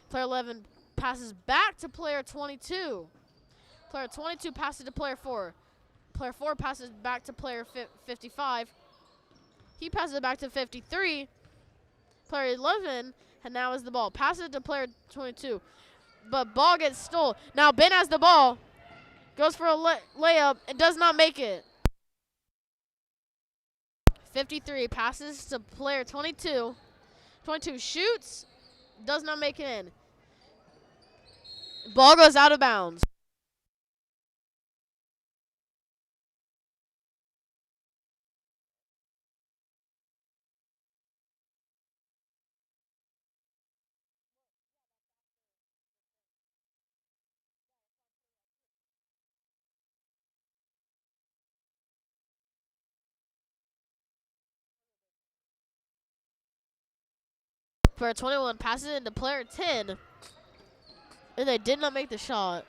Player 11 passes back to player 22. Player 22 passes to player 4. Player 4 passes back to player 55. He passes it back to 53. Player 11 now has the ball. Passes it to player 22. But ball gets stole. Now Ben has the ball. Goes for a layup and does not make it. 53 passes to player 22. 22 shoots. Does not make it in. Ball goes out of bounds. Player 21 passes it into player 10, and they did not make the shot.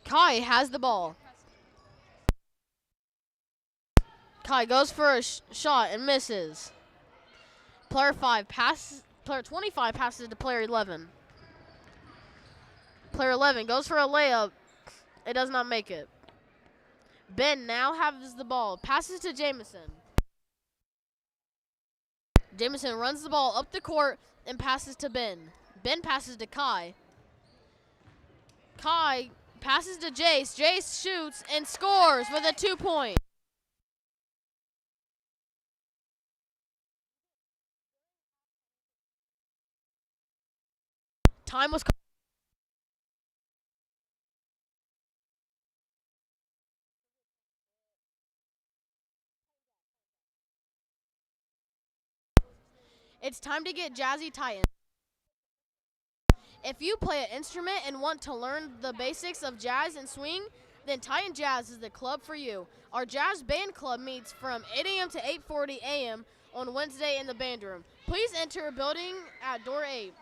Kai has the ball. Kai goes for a shot and misses. Player 25 passes to player 11. Player 11 goes for a layup. It does not make it. Ben now has the ball. Passes to Jamison. Jamison runs the ball up the court and passes to Ben. Ben passes to Kai. Kai passes to Jace. Jace shoots and scores with a 2-point. Time was called. It's time to get Jazzy Titan. If you play an instrument and want to learn the basics of jazz and swing, then Titan Jazz is the club for you. Our jazz band club meets from 8 a.m. to 8:40 a.m. on Wednesday in the band room. Please enter building at door 8.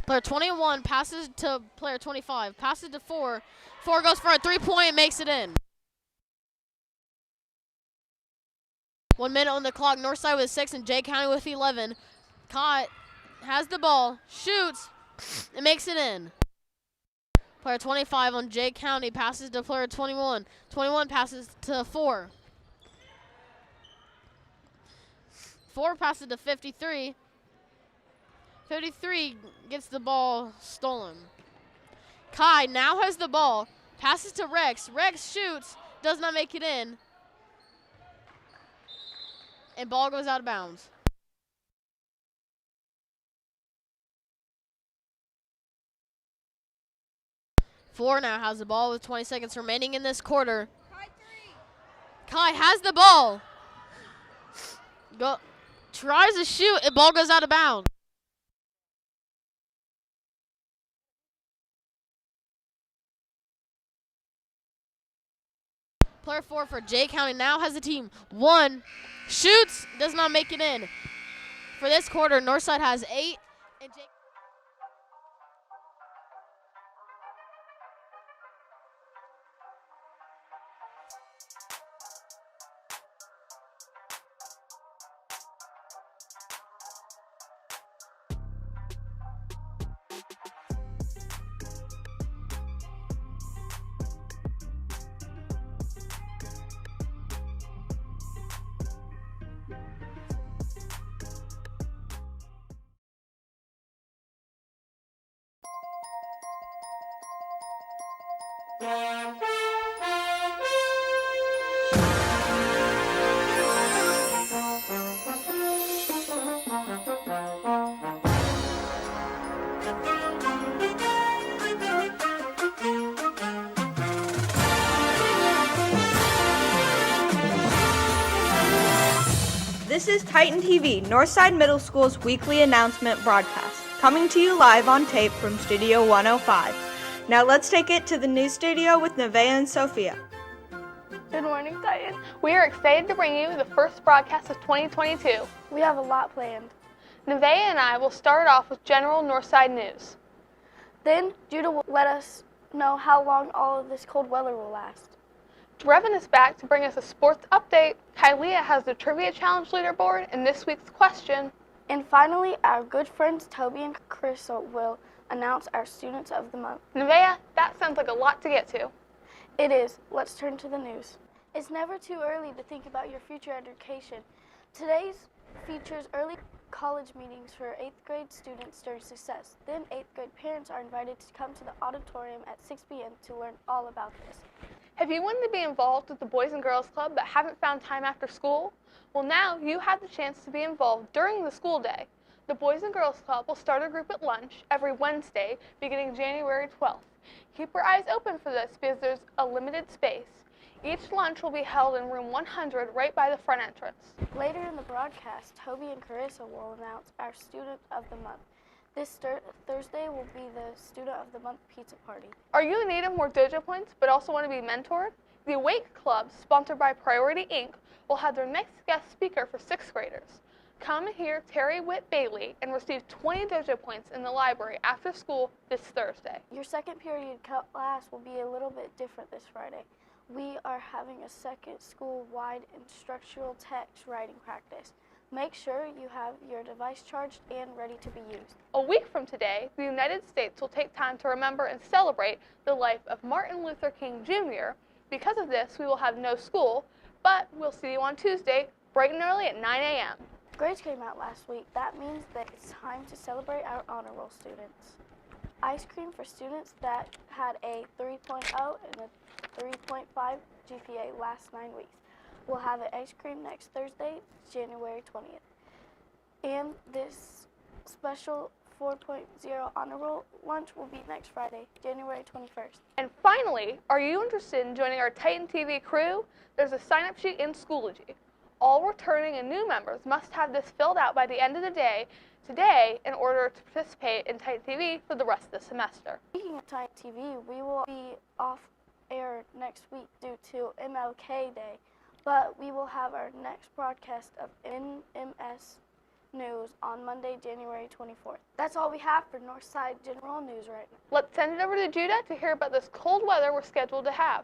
Player 21 passes to player 25. Passes to 4. 4 goes for a 3-point and makes it in. 1 minute on the clock. Northside with 6 and Jay County with 11. Kai has the ball. Shoots and makes it in. Player 25 on Jay County passes to player 21. 21 passes to 4. 4 passes to 53. 53 gets the ball stolen. Kai now has the ball. Passes to Rex. Rex shoots. Does not make it in. And ball goes out of bounds. Four now has the ball with 20 seconds remaining in this quarter. Kai has the ball. Tries to shoot, and ball goes out of bounds. Player 4 for Jay County now has the team. 1 shoots, does not make it in. For this quarter, Northside has 8, and Jay This is Titan TV, Northside Middle School's weekly announcement broadcast, coming to you live on tape from Studio 105. Now let's take it to the news studio with Nevaeh and Sophia. Good morning, Titan. We are excited to bring you the first broadcast of 2022. We have a lot planned. Nevaeh and I will start off with general Northside news. Then Judah will let us know how long all of this cold weather will last. Drevyn is back to bring us a sports update. Kylia has the trivia challenge leaderboard and this week's question. And finally, our good friends Toby and Crystal will announce our students of the month. Nevaeh, that sounds like a lot to get to. It is. Let's turn to the news. It's never too early to think about your future education. Today's features early college meetings for 8th grade students during success. Then 8th grade parents are invited to come to the auditorium at 6 p.m. to learn all about this. Have you wanted to be involved with the Boys and Girls Club but haven't found time after school? Well, now you have the chance to be involved during the school day. The Boys and Girls Club will start a group at lunch every Wednesday beginning January 12th. Keep your eyes open for this because there's a limited space. Each lunch will be held in room 100 right by the front entrance. Later in the broadcast, Toby and Carissa will announce our Student of the Month. This Thursday will be the Student of the Month pizza party. Are you in need of more dojo points but also want to be mentored? The Awake Club, sponsored by Priority Inc., will have their next guest speaker for 6th graders. Come hear Terry Whit Bailey and receive 20 dojo points in the library after school this Thursday. Your second period class will be a little bit different this Friday. We are having a second school-wide instructional text writing practice. Make sure you have your device charged and ready to be used. A week from today, the United States will take time to remember and celebrate the life of Martin Luther King Jr. Because of this, we will have no school, but we'll see you on Tuesday, bright and early at 9 a.m. Grades came out last week. That means that it's time to celebrate our honor roll students. Ice cream for students that had a 3.0 and a 3.5 GPA last 9 weeks. We'll have an ice cream next Thursday, January 20th. And this special 4.0 honor roll lunch will be next Friday, January 21st. And finally, are you interested in joining our Titan TV crew? There's a sign-up sheet in Schoology. All returning and new members must have this filled out by the end of the day today in order to participate in Titan TV for the rest of the semester. Speaking of Titan TV, we will be off air next week due to MLK Day, but we will have our next broadcast of NMS News on Monday, January 24th. That's all we have for Northside General News right now. Let's send it over to Judah to hear about this cold weather we're scheduled to have.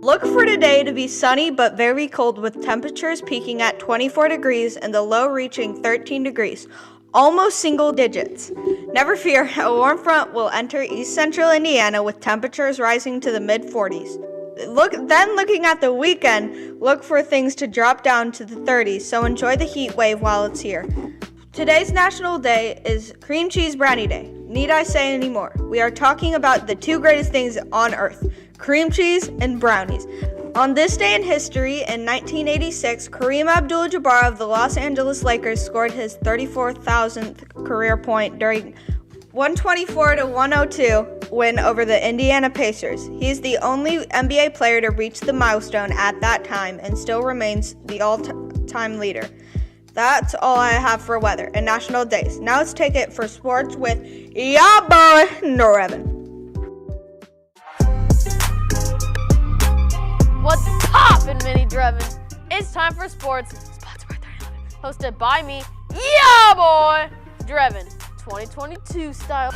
Look for today to be sunny but very cold with temperatures peaking at 24 degrees and the low reaching 13 degrees, almost single digits. Never fear, a warm front will enter east central Indiana with temperatures rising to the mid-40s. Looking at the weekend, look for things to drop down to the 30s, so enjoy the heat wave while it's here. Today's National Day is Cream Cheese Brownie Day. Need I say any more? We are talking about the two greatest things on earth, cream cheese and brownies. On this day in history, in 1986, Kareem Abdul-Jabbar of the Los Angeles Lakers scored his 34,000th career point during 124-102 win over the Indiana Pacers. He is the only NBA player to reach the milestone at that time and still remains the all-time leader. That's all I have for weather and national days. Now let's take it for sports with ya boy, Drevyn. What's poppin', Mini Drevyn? It's time for sports, sponsored by 3011, hosted by me, yeah boy, Drevyn, 2022 style.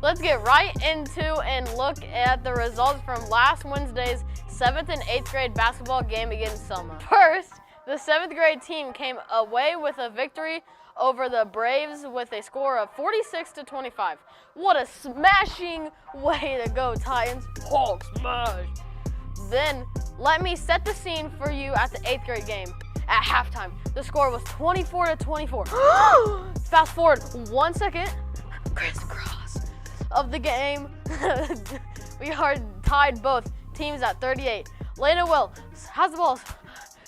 Let's get right into and look at the results from last Wednesday's 7th and 8th grade basketball game against Selma. First, the 7th grade team came away with a victory over the Braves with a score of 46-25. What a smashing way to go, Titans. Hulk smash. Then, let me set the scene for you at the 8th grade game. At halftime, the score was 24-24. Fast forward 1 second, crisscross of the game. We are tied both teams at 38. Lena Will has the ball,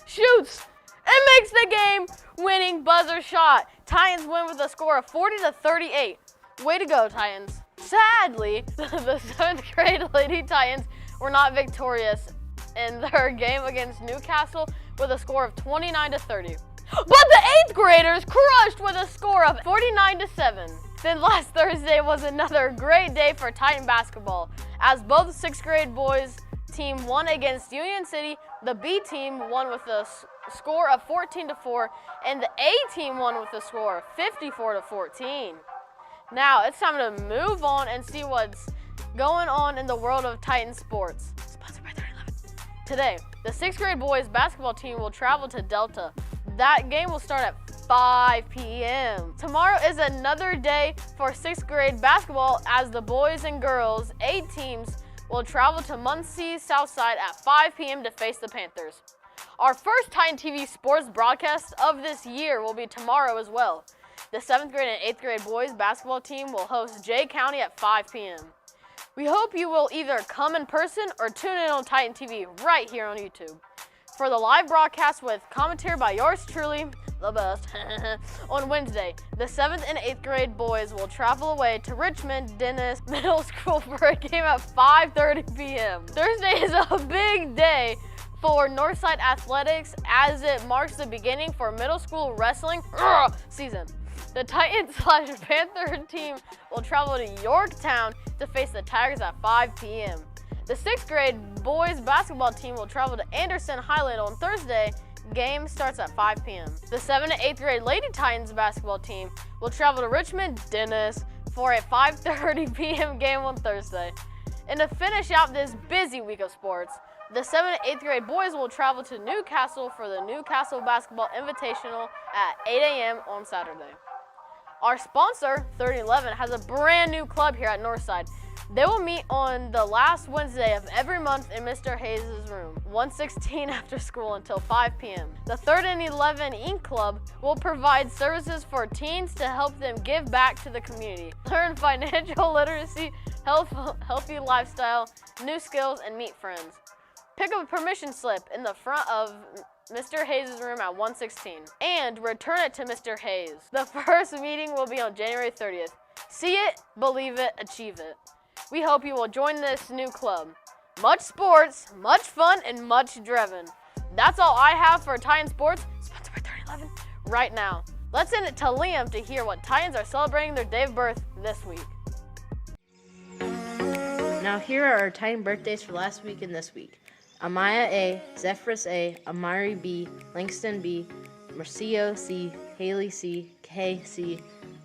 shoots, and makes the game-winning buzzer shot. Titans win with a score of 40-38. Way to go, Titans. Sadly, the 7th grade Lady Titans were not victorious in their game against Newcastle with a score of 29-30. But the 8th graders crushed with a score of 49-7. Then last Thursday was another great day for Titan basketball, as both 6th grade boys team won against Union City. The B team won with a score of 14-4, and the A team won with a score of 54-14. Now it's time to move on and see what's going on in the world of Titan sports. Sponsored by 3011. Today, the 6th grade boys basketball team will travel to Delta. That game will start at 5 p.m. Tomorrow is another day for 6th grade basketball, as the boys and girls A teams will travel to Muncie Southside at 5 p.m. to face the Panthers. Our first Titan TV sports broadcast of this year will be tomorrow as well. The 7th grade and 8th grade boys basketball team will host Jay County at 5 p.m. We hope you will either come in person or tune in on Titan TV right here on YouTube. For the live broadcast with commentary by yours truly, the best, on Wednesday, the 7th and 8th grade boys will travel away to Richmond Denniston Middle School for a game at 5:30 p.m. Thursday is a big day for Northside Athletics as it marks the beginning for middle school wrestling season. The Titans/Panther team will travel to Yorktown to face the Tigers at 5 p.m. The 6th grade boys basketball team will travel to Anderson Highland on Thursday. Game starts at 5 p.m. The 7th and 8th grade Lady Titans basketball team will travel to Richmond Dennis for a 5:30 p.m. game on Thursday. And to finish out this busy week of sports, the 7th and 8th grade boys will travel to Newcastle for the Newcastle Basketball Invitational at 8 a.m. on Saturday. Our sponsor, 3011, has a brand new club here at Northside. They will meet on the last Wednesday of every month in Mr. Hayes' room, 116 after school until 5 p.m. The 3rd and 11 Inc. Club will provide services for teens to help them give back to the community, learn financial literacy, healthy lifestyle, new skills, and meet friends. Pick up a permission slip in the front of Mr. Hayes' room at 116 and return it to Mr. Hayes. The first meeting will be on January 30th. See it, believe it, achieve it. We hope you will join this new club. Much sports, much fun, and much Drevyn. That's all I have for Titan Sports, sponsored by 3011, right now. Let's send it to Liam to hear what Titans are celebrating their day of birth this week. Now here are our Titan birthdays for last week and this week. Amaya A, Zephyrus A, Amari B, Langston B, Marcio C, Haley C, Kay C,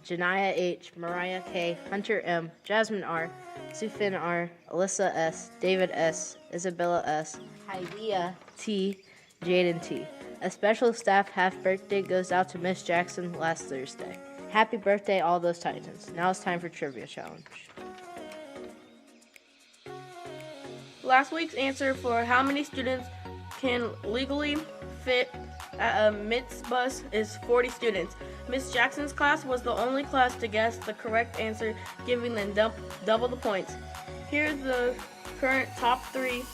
Janiyah H, Mariah K, Hunter M, Jasmine R, Sufin R, Alyssa S, David S, Isabella S, Hydea T, Jaden T. A special staff half birthday goes out to Miss Jackson last Thursday. Happy birthday all those Titans. Now it's time for Trivia Challenge. Last week's answer for how many students can legally fit at a MITS bus is 40 students. Miss Jackson's class was the only class to guess the correct answer, giving them double the points. Here's the current top 3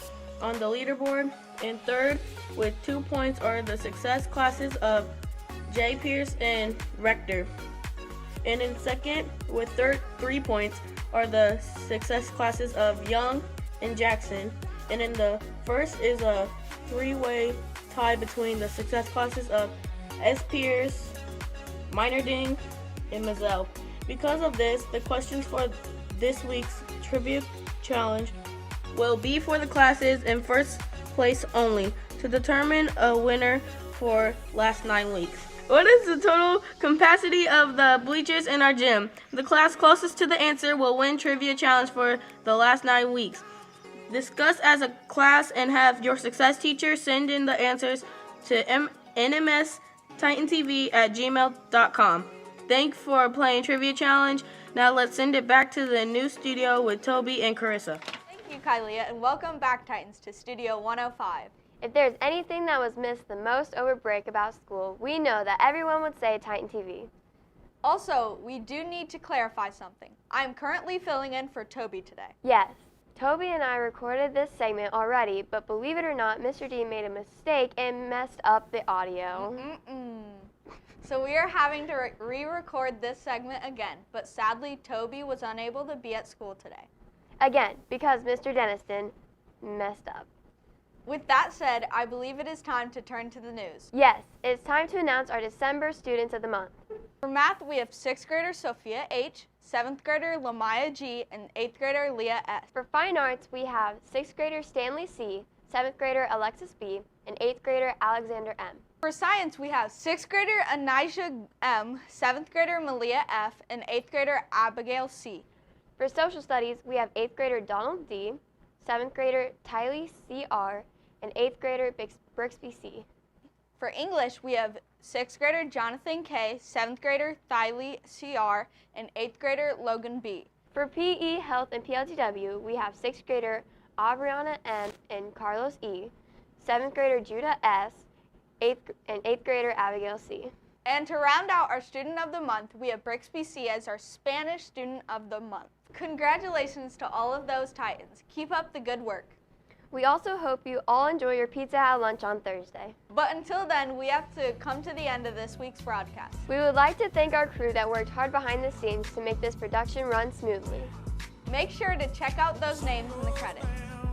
on the leaderboard. In third, with 2 points, are the success classes of J. Pierce and Rector. And in second, with 3 points, are the success classes of Young and Jackson. And in the first is a 3-way tie between the success classes of S. Pierce, Minerding, and Mazel. Because of this, the questions for this week's trivia challenge will be for the classes in first place only to determine a winner for last 9 weeks. What is the total capacity of the bleachers in our gym? The class closest to the answer will win trivia challenge for the last 9 weeks. Discuss as a class and have your success teacher send in the answers to nmstitantv@gmail.com. Thanks for playing Trivia Challenge. Now let's send it back to the new studio with Toby and Carissa. Thank you, Kylia, and welcome back, Titans, to Studio 105. If there's anything that was missed the most over break about school, we know that everyone would say Titan TV. Also, we do need to clarify something. I am currently filling in for Toby today. Yes, Toby and I recorded this segment already, but believe it or not, Mr. D made a mistake and messed up the audio. So we are having to re-record this segment again, but sadly, Toby was unable to be at school today. Again, because Mr. Denniston messed up. With that said, I believe it is time to turn to the news. Yes, it's time to announce our December Students of the Month. For math, we have 6th grader Sophia H., 7th grader Lamaya G., and 8th grader Leah S. For Fine Arts, we have 6th grader Stanley C., 7th grader Alexis B., and 8th grader Alexander M. For Science, we have 6th grader Anijah M., 7th grader Malia F., and 8th grader Abigail C. For Social Studies, we have 8th grader Donald D., 7th grader Tylee C.R., and 8th grader Brixby C. For English, we have 6th grader Jonathan K., 7th grader Tylee C.R., and 8th grader Logan B. For PE, Health, and PLTW, we have 6th grader Aubriana M. and Carlos E., 7th grader Judah S., and 8th grader Abigail C. And to round out our Student of the Month, we have Brixby C as our Spanish Student of the Month. Congratulations to all of those Titans. Keep up the good work. We also hope you all enjoy your pizza at lunch on Thursday. But until then, we have to come to the end of this week's broadcast. We would like to thank our crew that worked hard behind the scenes to make this production run smoothly. Make sure to check out those names in the credits.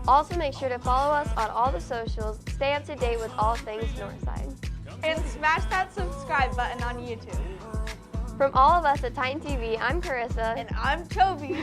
Also make sure to follow us on all the socials, stay up to date with all things Northside. And smash that subscribe button on YouTube. From all of us at Titan TV, I'm Carissa. And I'm Toby.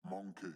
Monkey.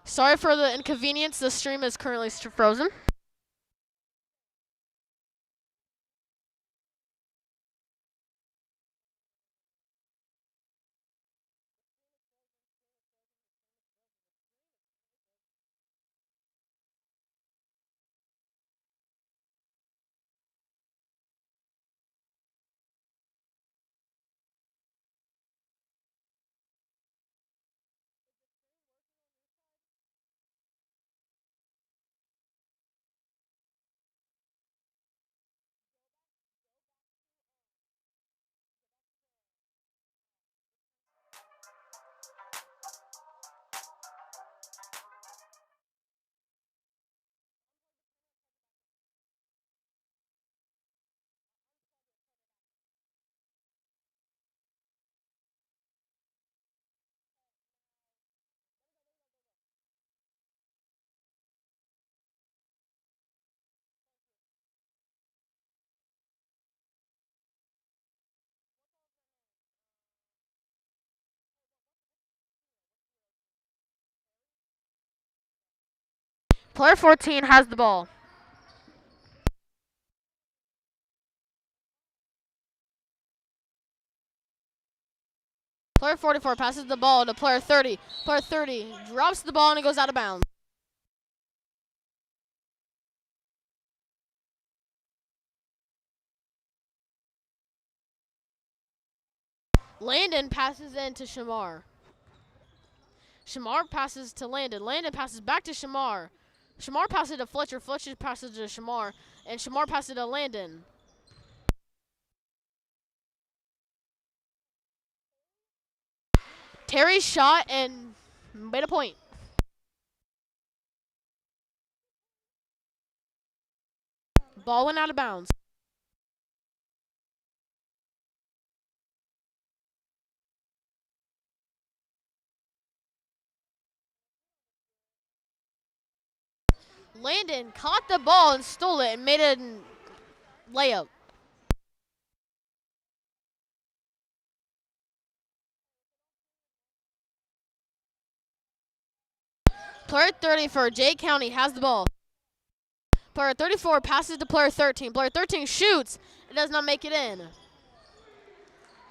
Sorry for the inconvenience. The stream is currently frozen. Player 14 has the ball. Player 44 passes the ball to player 30. Player 30 drops the ball and it goes out of bounds. Landon passes in to Shamar. Shamar passes to Landon. Landon passes back to Shamar. Shamar passes to Fletcher. Fletcher passes to Shamar. And Shamar passes to Landon. Terry shot and made a point. Ball went out of bounds. Landon caught the ball and stole it and made a layup. Player 30 for Jay County has the ball. Player 34 passes to player 13. Player 13 shoots. It does not make it in.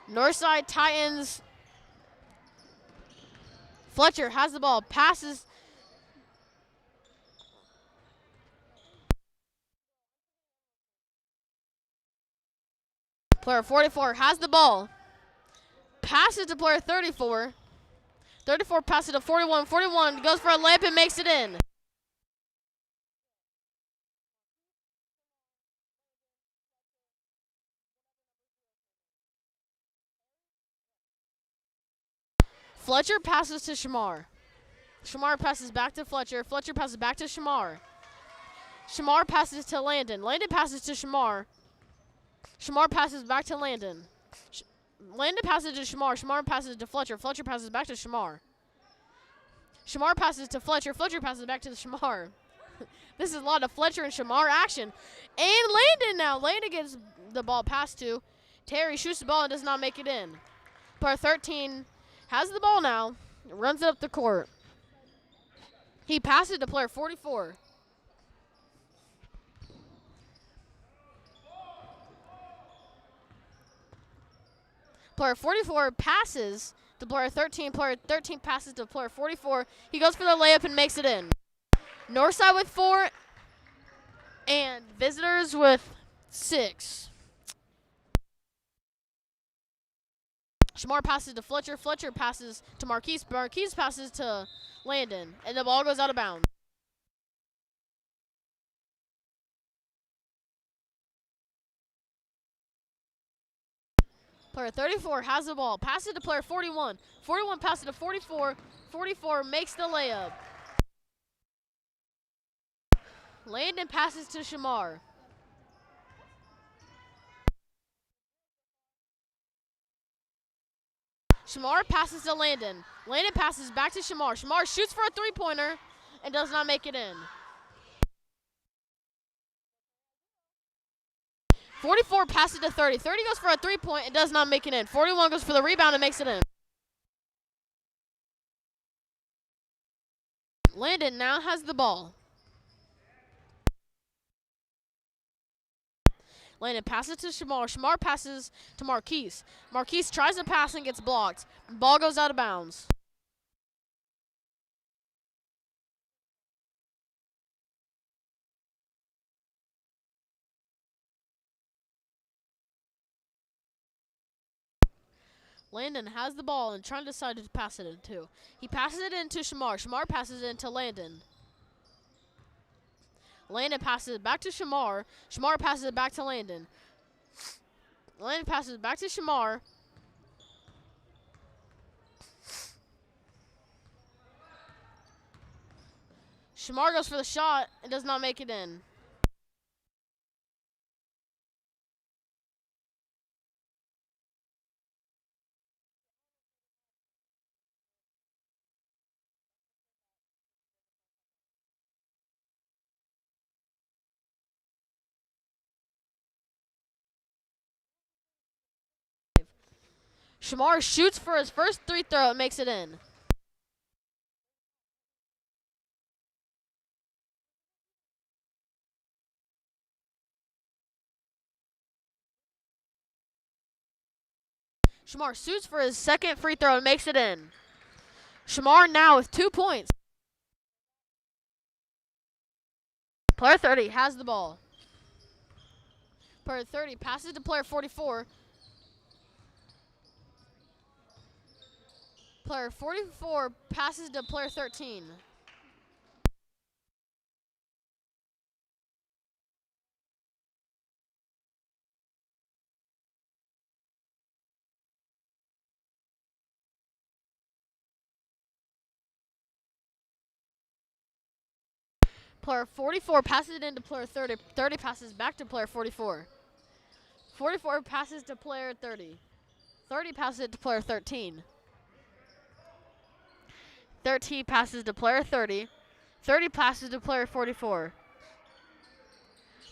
Northside Titans. Fletcher has the ball. Passes. Player 44 has the ball. Passes to player 34. 34 passes to 41. 41 goes for a layup and makes it in. Fletcher passes to Shamar. Shamar passes back to Fletcher. Fletcher passes back to Shamar. Shamar passes to Landon. Landon passes to Shamar. Shamar passes back to Landon. Landon passes to Shamar. Shamar passes to Fletcher. Fletcher passes back to Shamar. Shamar passes to Fletcher. Fletcher passes back to Shamar. This is a lot of Fletcher and Shamar action. And Landon now. Landon gets the ball passed to. Terry shoots the ball and does not make it in. Player 13 has the ball now. Runs it up the court. He passes to player 44. Player 44 passes to player 13. Player 13 passes to player 44. He goes for the layup and makes it in. Northside with 4 and visitors with 6. Shamar passes to Fletcher. Fletcher passes to Marquise. Marquise passes to Landon. And the ball goes out of bounds. Player 34 has the ball. Passes to player 41. 41 passes to 44. 44 makes the layup. Landon passes to Shamar. Shamar passes to Landon. Landon passes back to Shamar. Shamar shoots for a three-pointer and does not make it in. 44 passes to 30. 30 goes for a three-point and does not make it in. 41 goes for the rebound and makes it in. Landon now has the ball. Landon passes to Shamar. Shamar passes to Marquise. Marquise tries to pass and gets blocked. Ball goes out of bounds. Landon has the ball and trying to decide to pass it into. He passes it into Shamar. Shamar passes it into Landon. Landon passes it back to Shamar. Shamar passes it back to Landon. Landon passes it back to Shamar. Shamar goes for the shot and does not make it in. Shamar shoots for his first free throw and makes it in. Shamar shoots for his second free throw and makes it in. Shamar now with 2 points. Player 30 has the ball. Player 30 passes to player 44. Player 44 passes to player 13. Player 44 passes it into player 30. 30 passes back to player 44. 44 passes to player 30. 30 passes it to player 13. 13 passes to player 30. 30 passes to player 44.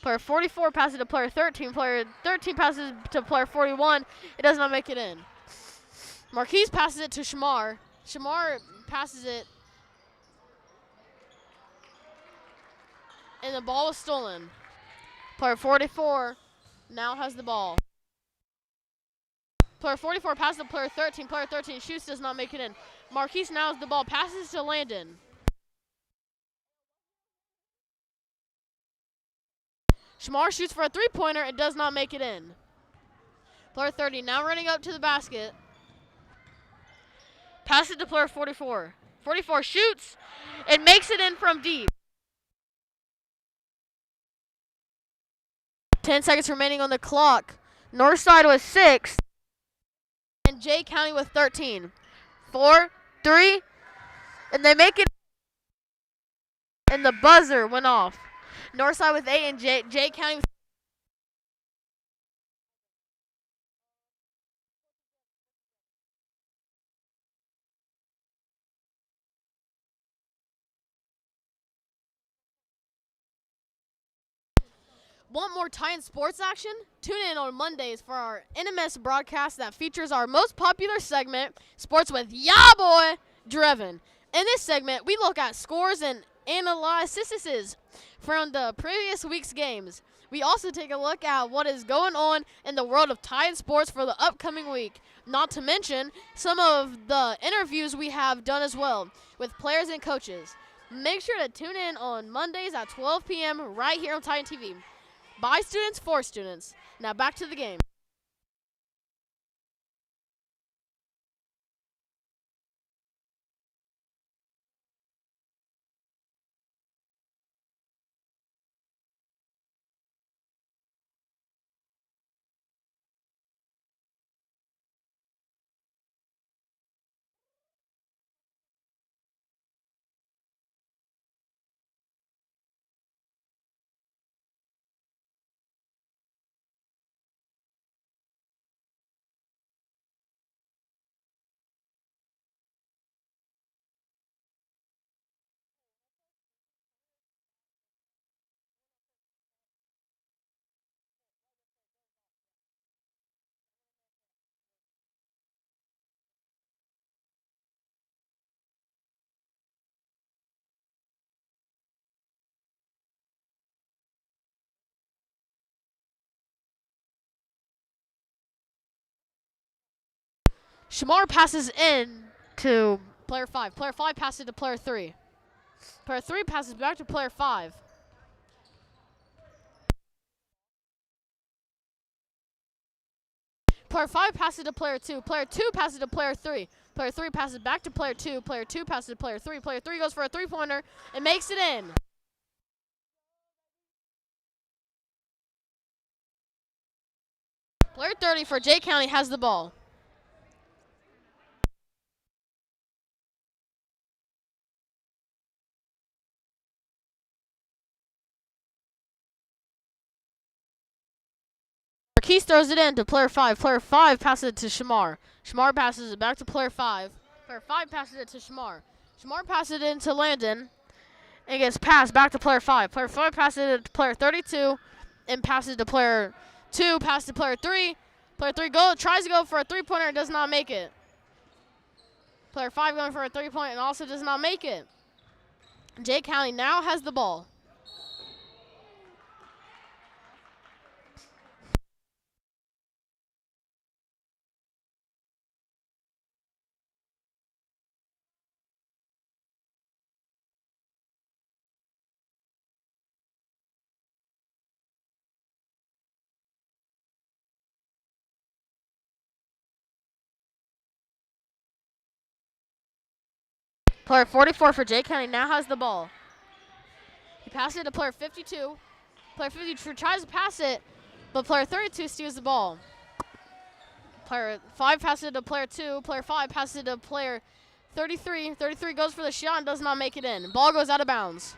Player 44 passes to player 13. Player 13 passes to player 41. It does not make it in. Marquise passes it to Shamar. Shamar passes it. And the ball was stolen. Player 44 now has the ball. Player 44 passes to player 13. Player 13 shoots, does not make it in. Marquise now has the ball, passes to Landon. Shamar shoots for a three-pointer and does not make it in. Player 30 now running up to the basket. Passes to player 44. 44 shoots and makes it in from deep. 10 seconds remaining on the clock. Northside with 6. And Jay County with 13. 4, 3, and they make it. And the buzzer went off. Northside with 8 and Jay County with. Want more Titan sports action? Tune in on Mondays for our NMS broadcast that features our most popular segment, Sports with Ya Boy, Drevyn. In this segment, we look at scores and analyses from the previous week's games. We also take a look at what is going on in the world of Titan sports for the upcoming week. Not to mention some of the interviews we have done as well with players and coaches. Make sure to tune in on Mondays at 12 p.m. right here on Titan TV. By students, for students. Now back to the game. Shamar passes in to player 5. Player 5 passes to player 3. Player 3 passes back to player 5. Player 5 passes to player 2. Player 2 passes to player 3. Player 3 passes back to player 2. Player 2 passes to player 3. Player 3 goes for a three-pointer and makes it in. Player 30 for Jay County has the ball. Marquise throws it in to player 5. Player 5 passes it to Shamar. Shamar passes it back to player 5. Player 5 passes it to Shamar. Shamar passes it into Landon and gets passed back to player 5. Player 5 passes it to player 32 and passes to player 2, passes to player 3. Player 3 tries to go for a three-pointer and does not make it. Player 5 going for a three-point and also does not make it. Jay County now has the ball. Player 44 for Jay County now has the ball. He passes it to player 52. Player 52 tries to pass it, but player 32 steals the ball. Player 5 passes it to player 2. Player 5 passes it to player 33. 33 goes for the shot and does not make it in. Ball goes out of bounds.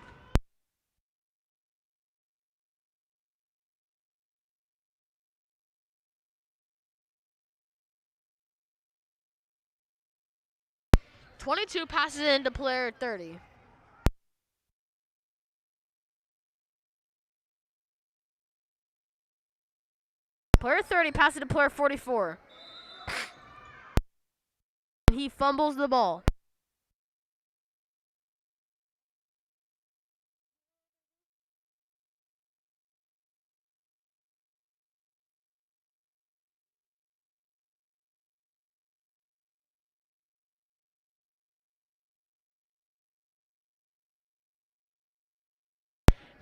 .22 passes it into player 30. Player 30 passes it to player 44. He fumbles the ball.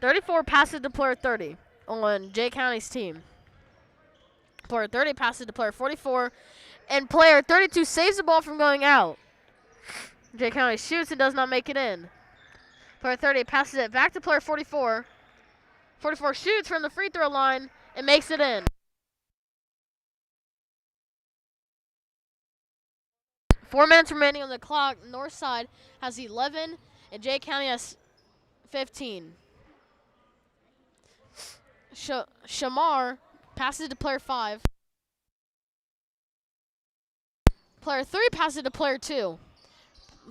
.34 passes to player 30 on Jay County's team. Player 30 passes to player 44, and player 32 saves the ball from going out. Jay County shoots and does not make it in. Player 30 passes it back to player 44. 44 shoots from the free throw line and makes it in. 4 minutes remaining on the clock. Northside has 11, and Jay County has 15. Shamar passes to player 5. Player 3 passes to player 2.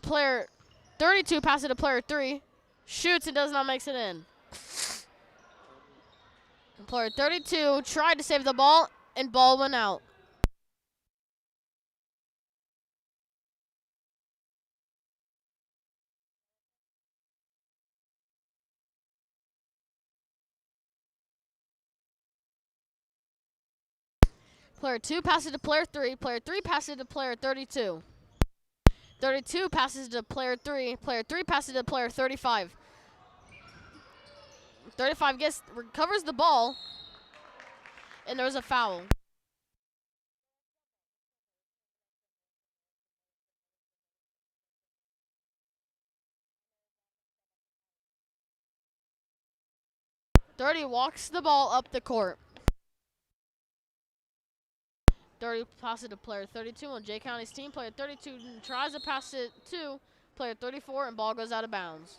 Player 32 passes to player 3. Shoots and does not make it in. And player 32 tried to save the ball, and ball went out. Player 2 passes to player 3. Player 3 passes to player 32. 32 passes to player 3. Player 3 passes to player 35. 35 recovers the ball, and there's a foul. Dirty walks the ball up the court. 30 passes to player 32 on Jay County's team. Player 32 tries to pass it to player 34, and ball goes out of bounds.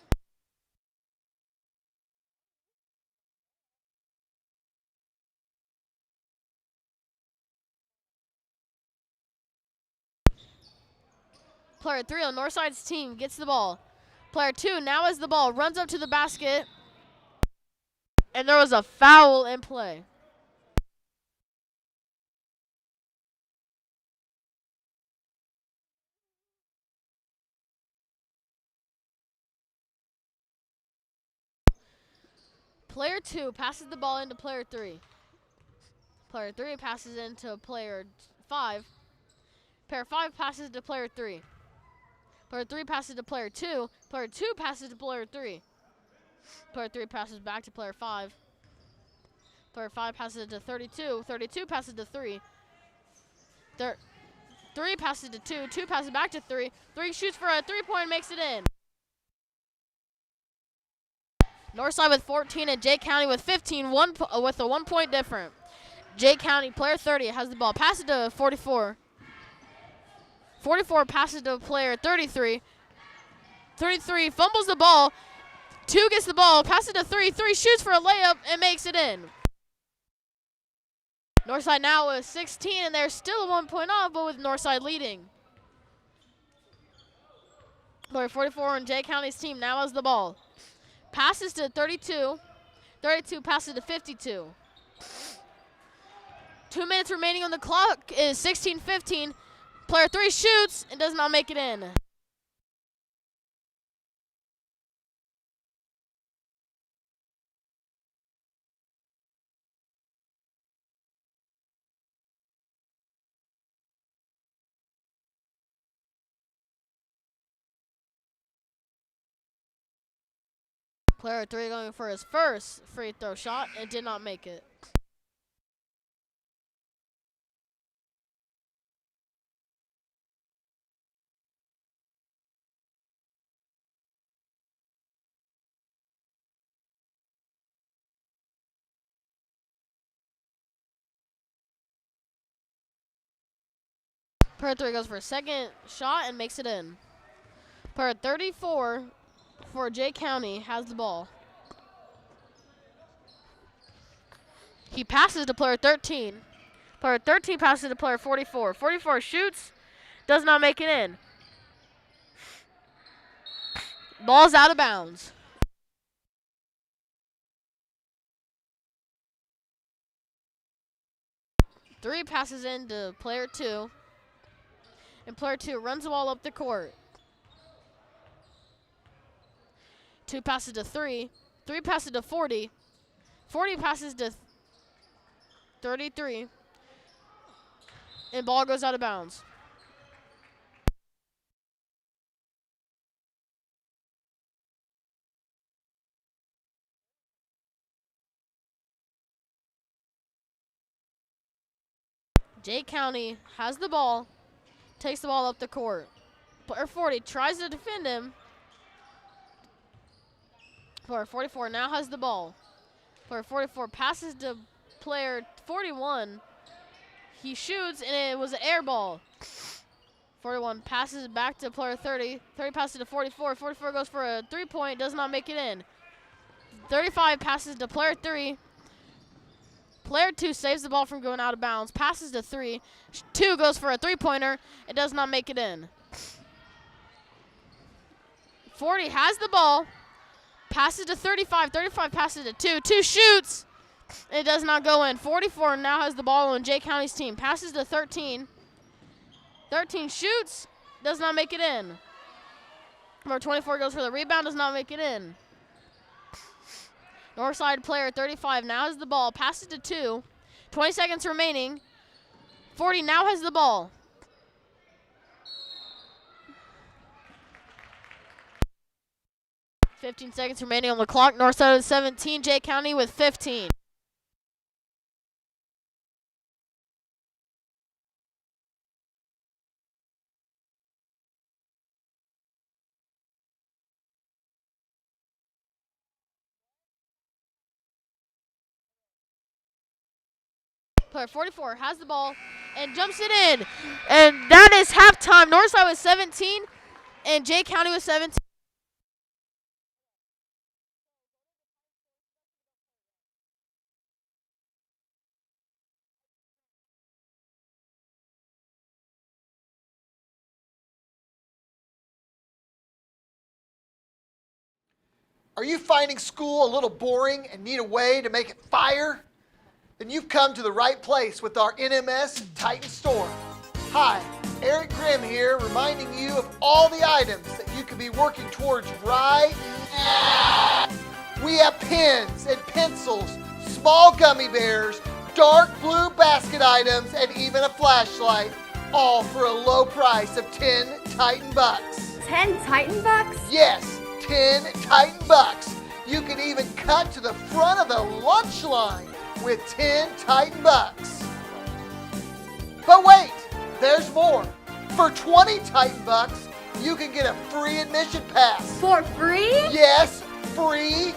Player 3 on Northside's team gets the ball. Player 2 now has the ball, runs up to the basket, and there was a foul in play. Player 2 passes the ball into player 3. Player 3 passes into player 5. Player 5 passes to player 3. Player 3 passes to player 2. Player 2 passes to player 3. Player 3 passes back to player 5. Player 5 passes to 32. 32 passes to 3. 3 passes to 2. 2 passes back to 3. 3 shoots for a 3-point and makes it in. Northside with 14 and Jay County with 15, with a 1-point difference. Jay County, player 30, has the ball. Passes to 44. 44 passes to player 33. 33 fumbles the ball. 2 gets the ball, passes to 3. 3 shoots for a layup and makes it in. Northside now with 16, and they're still 1 point off, but with Northside leading. Player 44 on Jay County's team now has the ball. Passes to 32. 32 passes to 52. 2 minutes remaining on the clock is 16-15. Player 3 shoots and does not make it in. Player 3 going for his first free throw shot and did not make it. Player 3 goes for a second shot and makes it in. Player 34 for Jay County has the ball. He passes to player 13. Player 13 passes to player 44. 44 shoots, does not make it in. Ball's out of bounds. Three passes into player 2. And player 2 runs the ball up the court. 2 passes to 3. 3 passes to 40. 40 passes to 33. And ball goes out of bounds. Jay County has the ball, takes the ball up the court. Player 40 tries to defend him. Player 44 now has the ball. Player 44 passes to player 41. He shoots, and it was an air ball. 41 passes back to player 30. 30 passes to 44. 44 goes for a three-point, does not make it in. 35 passes to player 3. Player 2 saves the ball from going out of bounds, passes to 3. 2 goes for a three-pointer. It does not make it in. 40 has the ball, passes to 35. 35 passes to 2. 2 shoots. It does not go in. 44 now has the ball on Jay County's team. Passes to 13. 13 shoots, does not make it in. Number 24 goes for the rebound, does not make it in. Northside player 35 now has the ball, passes to 2. 20 seconds remaining. 40 now has the ball. $15 seconds remaining on the clock. Northside with 17, Jay County with 15. Player 44 has the ball and jumps it in. And that is halftime. Northside with 17 and Jay County with 17. Are you finding school a little boring and need a way to make it fire? Then you've come to the right place with our NMS Titan store. Hi, Eric Grimm here, reminding you of all the items that you could be working towards right now. We have pens and pencils, small gummy bears, dark blue basket items, and even a flashlight, all for a low price of 10 Titan bucks. 10 Titan bucks? Yes, 10 Titan bucks. You can even cut to the front of the lunch line with 10 Titan bucks. But wait, there's more. For 20 Titan bucks, you can get a free admission pass. For free? Yes, free.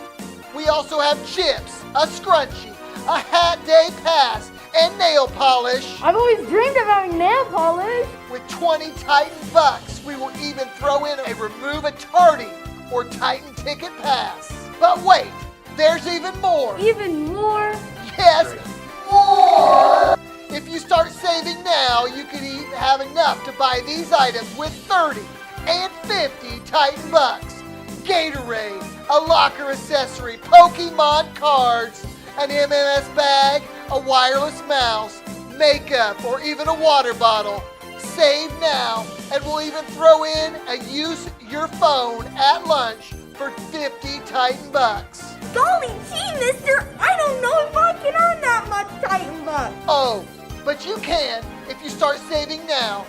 We also have chips, a scrunchie, a hat day pass, and nail polish. I've always dreamed of having nail polish. With 20 Titan bucks, we will even throw in a remove a tardy or Titan ticket pass. But wait, there's even more. Even more? Yes, more! If you start saving now, you can even have enough to buy these items with 30 and 50 Titan bucks. Gatorade, a locker accessory, Pokemon cards, an MMS bag, a wireless mouse, makeup, or even a water bottle. Save now, and we'll even throw in a use your phone at lunch for 50 Titan bucks. Golly gee, mister, I don't know if I can earn that much Titan bucks. Oh, but you can if you start saving now.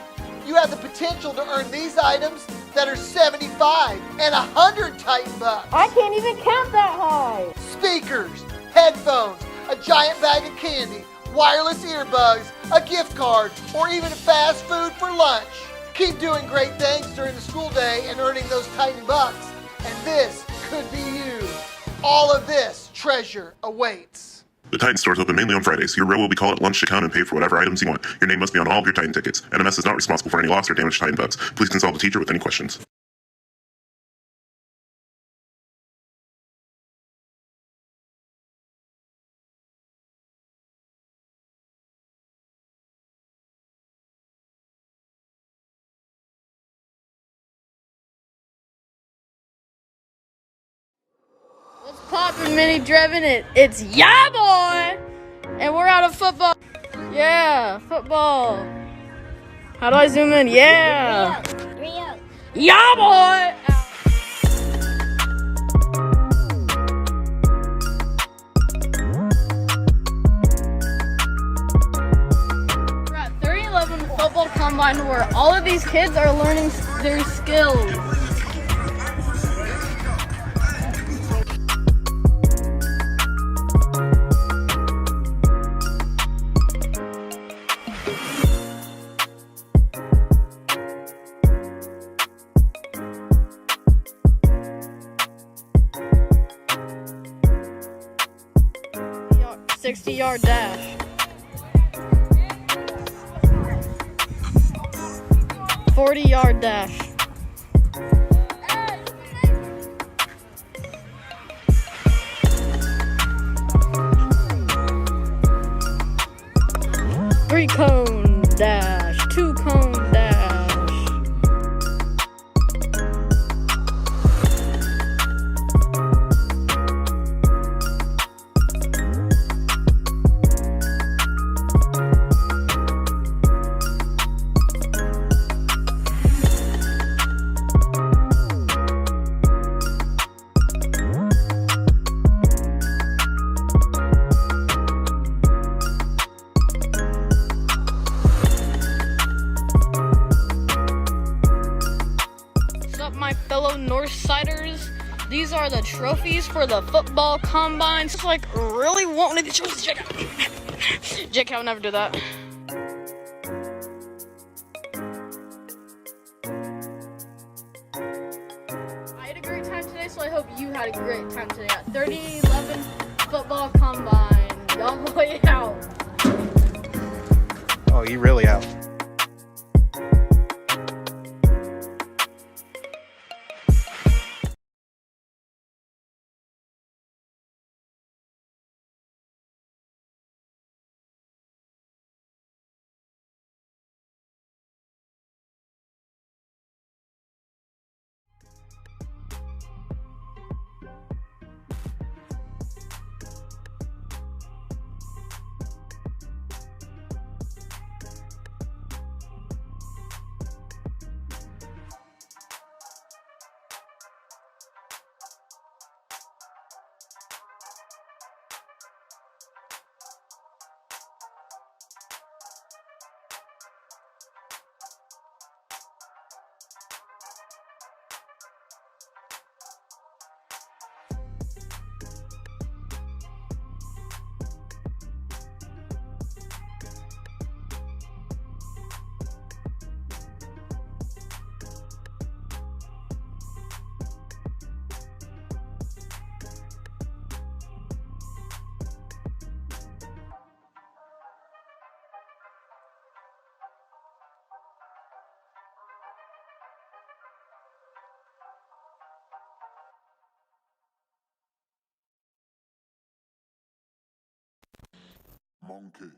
You have the potential to earn these items that are 75 and 100 Titan bucks. I can't even count that high. Speakers, headphones, a giant bag of candy, wireless earbuds, a gift card, or even fast food for lunch. Keep doing great things during the school day and earning those Titan bucks, and this could be you. All of this treasure awaits. The Titan store is open mainly on Fridays. Your row will be called at lunch to count and pay for whatever items you want. Your name must be on all of your Titan tickets. NMS is not responsible for any lost or damaged Titan pups. Please consult a teacher with any questions. What's poppin', Mini Drevyn? It's yeah, boy! And we're out of football. Yeah, football. How do I zoom in? Yeah! Yeah, boy! We're at 3011 Football Combine where all of these kids are learning their skills. Yard, 60-yard dash. 40-yard dash. Three cone dash, two cone dash. What's up, my fellow Northsiders? These are the trophies for the football combine. It's like really wanting to choose Jake, I would never do that. I had a great time today, so I hope you had a great time today at 3011 Football Combine. Y'all boy out. Oh, you really out. Monkey.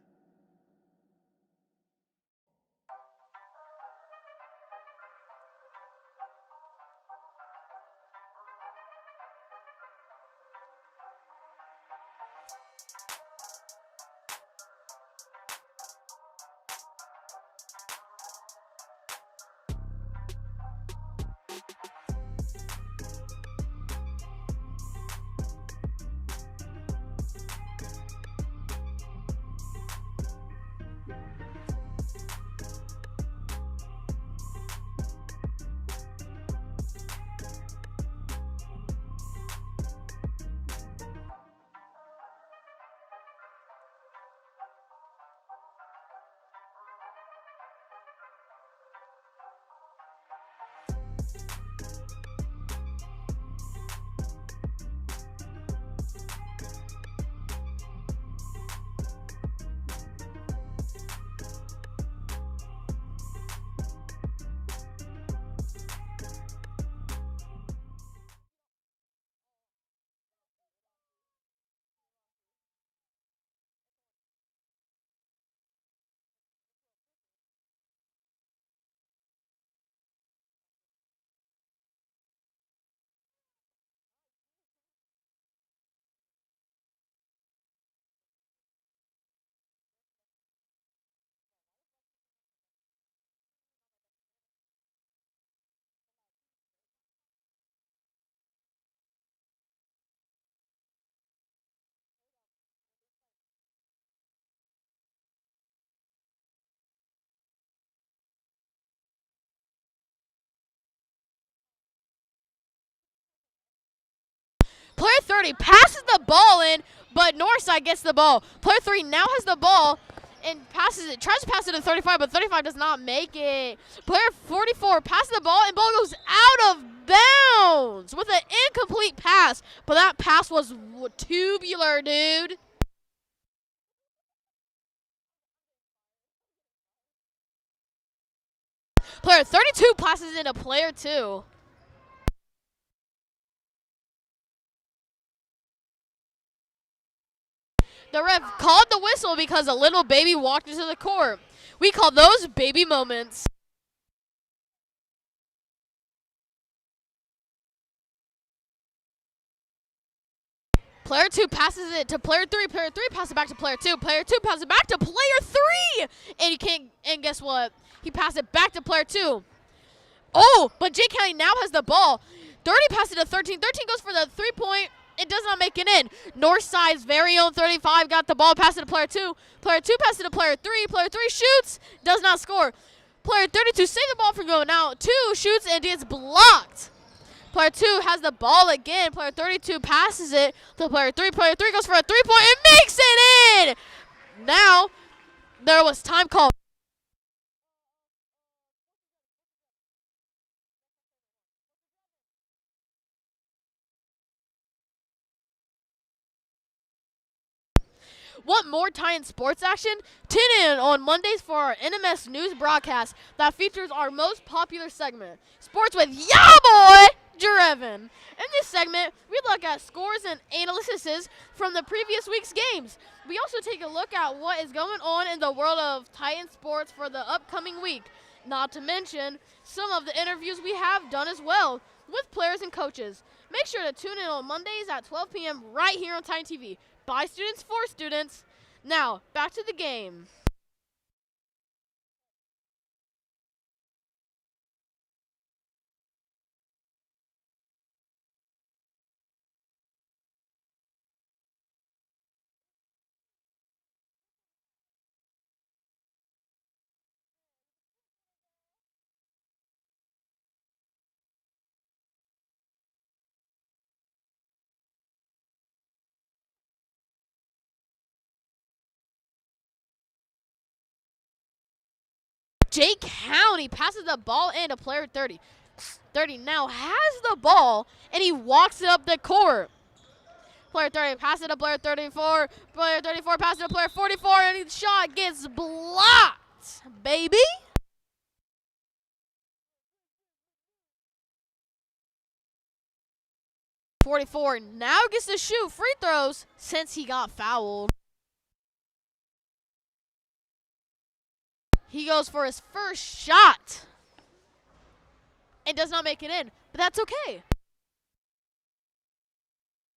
30 passes the ball in, but Northside gets the ball. Player 3 now has the ball and passes it. Tries to pass it to 35, but 35 does not make it. Player 44 passes the ball, and ball goes out of bounds with an incomplete pass. But that pass was tubular, dude. Player 32 passes into player 2. The ref called the whistle because a little baby walked into the court. We call those baby moments. Player 2 passes it to player 3. Player 3 passes it back to player 2. Player 2 passes it back to player 3. And he can't. And guess what? He passed it back to player 2. Oh, but J County now has the ball. 30 passes it to 13. 13 goes for the 3-point. It does not make it in. Northside's very own 35 got the ball, passed it to player 2. Player 2 passes it to player 3. Player 3 shoots, does not score. Player 32 saves the ball from going out. 2 shoots and it's blocked. Player 2 has the ball again. Player 32 passes it to player 3. Player 3 goes for a 3-point and makes it in. Now, there was time called. Want more Titan sports action? Tune in on Mondays for our NMS news broadcast that features our most popular segment, Sports with Ya Boy Drevyn. In this segment, we look at scores and analyses from the previous week's games. We also take a look at what is going on in the world of Titan sports for the upcoming week. Not to mention some of the interviews we have done as well with players and coaches. Make sure to tune in on Mondays at 12 p.m. right here on Titan TV. By students, for students. Now, back to the game. J County passes the ball in to player 30. 30 now has the ball, and he walks it up the court. Player 30 passes it to player 34. Player 34 passes it to player 44, and his shot gets blocked, baby. .44 now gets to shoot free throws since he got fouled. He goes for his first shot and does not make it in, but that's okay.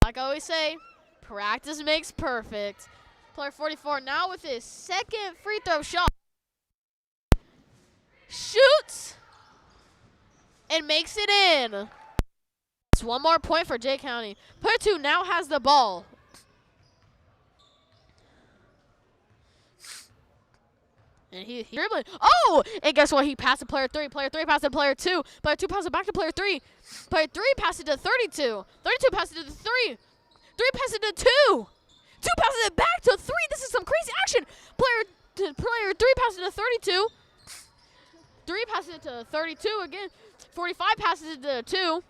Like I always say, practice makes perfect. Player 44 now with his second free throw shot. Shoots and makes it in. It's one more point for J County. Player 2 now has the ball. And he dribbling. Oh! And guess what? He passed to player 3. Player 3 passed to player 2. Player 2 passes it back to player 3. Player 3 passes it to 32. 32 passes it to 3. 3 passes it to 2. 2 passes it back to 3. This is some crazy action. Player 3 passes it to 32. 3 passes it to 32 again. 45 passes it to 2.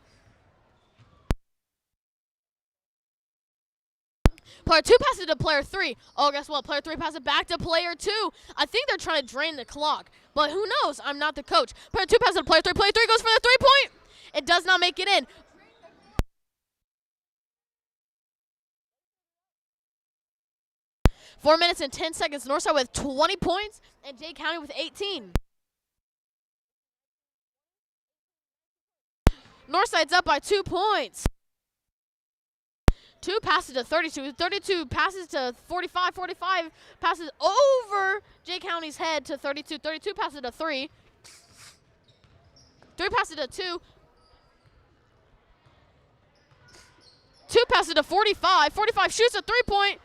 Player 2 passes it to player 3. Oh, guess what? Player 3 passes it back to player 2. I think they're trying to drain the clock, but who knows? I'm not the coach. Player 2 passes it to player 3. Player 3 goes for the 3-point. It does not make it in. Four minutes and 10 seconds. Northside with 20 points and J County with 18. Northside's up by 2 points. 2 passes to 32. 32 passes to 45. 45 passes over J County's head to 32. 32 passes to 3. 3 passes to 2. 2 passes to 45. 45 shoots a 3-point.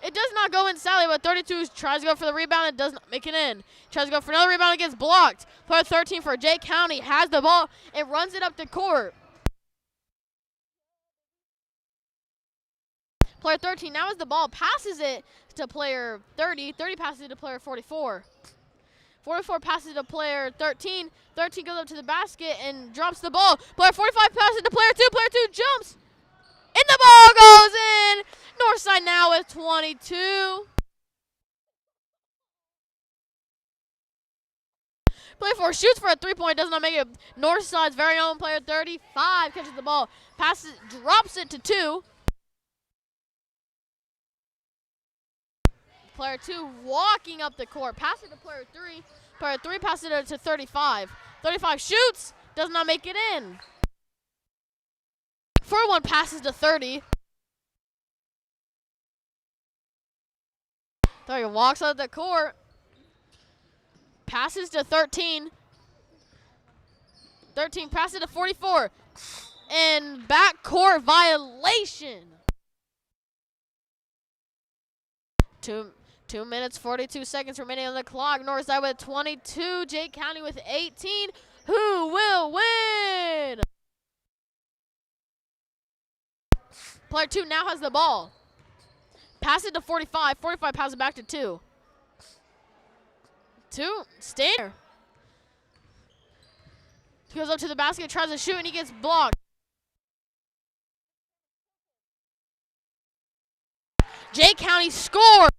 It does not go in sadly, but 32 tries to go for the rebound and does not make it in. Tries to go for another rebound and gets blocked. Player 13 for J County has the ball and runs it up the court. Player 13 now has the ball, passes it to player 30. 30 passes it to player 44. 44 passes it to player 13. 13 goes up to the basket and drops the ball. Player 45 passes it to player 2. Player 2 jumps. And the ball goes in. Northside now with 22. Player 4 shoots for a 3-point, does not make it. Northside's very own player 35 catches the ball, passes, drops it to 2. Player 2 walking up the court, passes it to player 3. Player 3 passes it to 35. 35 shoots, does not make it in. 41 passes to 30. 30 walks out the court. Passes to 13. 13 passes to 44. And backcourt violation. 2 minutes, 42 seconds remaining on the clock. Northside with 22. Jake County with 18. Who will win? Player 2 now has the ball. Pass it to 45. 45 passes it back to 2. 2, stay there. He goes up to the basket, tries to shoot, and he gets blocked. Jake County scores.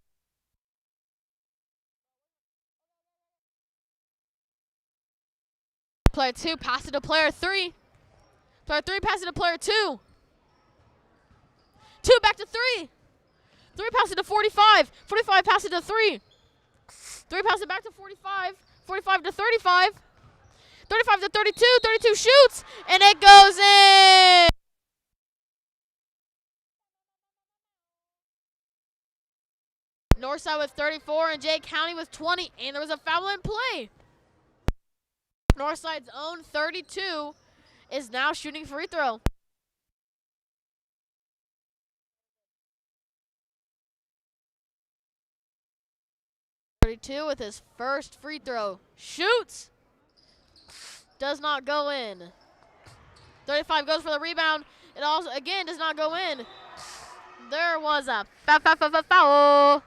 Player 2 passes it to player 3. Player 3 passes it to player 2. 2 back to 3. 3 passes it to 45. 45 passes it to 3. 3 passes it back to 45. 45 to 35. 35 to 32. 32 shoots, and it goes in. Northside with 34 and Jake County with 20, and there was a foul in play. Northside's own 32 is now shooting free throw. 32 with his first free throw. Shoots. Does not go in. 35 goes for the rebound. It also, again, does not go in. There was a foul.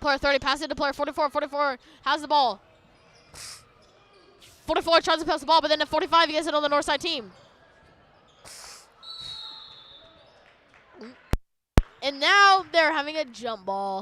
Player 30 passes it to player 44. 44 has the ball. 44 tries to pass the ball, but then at 45 he gets it on the Northside team. And now they're having a jump ball.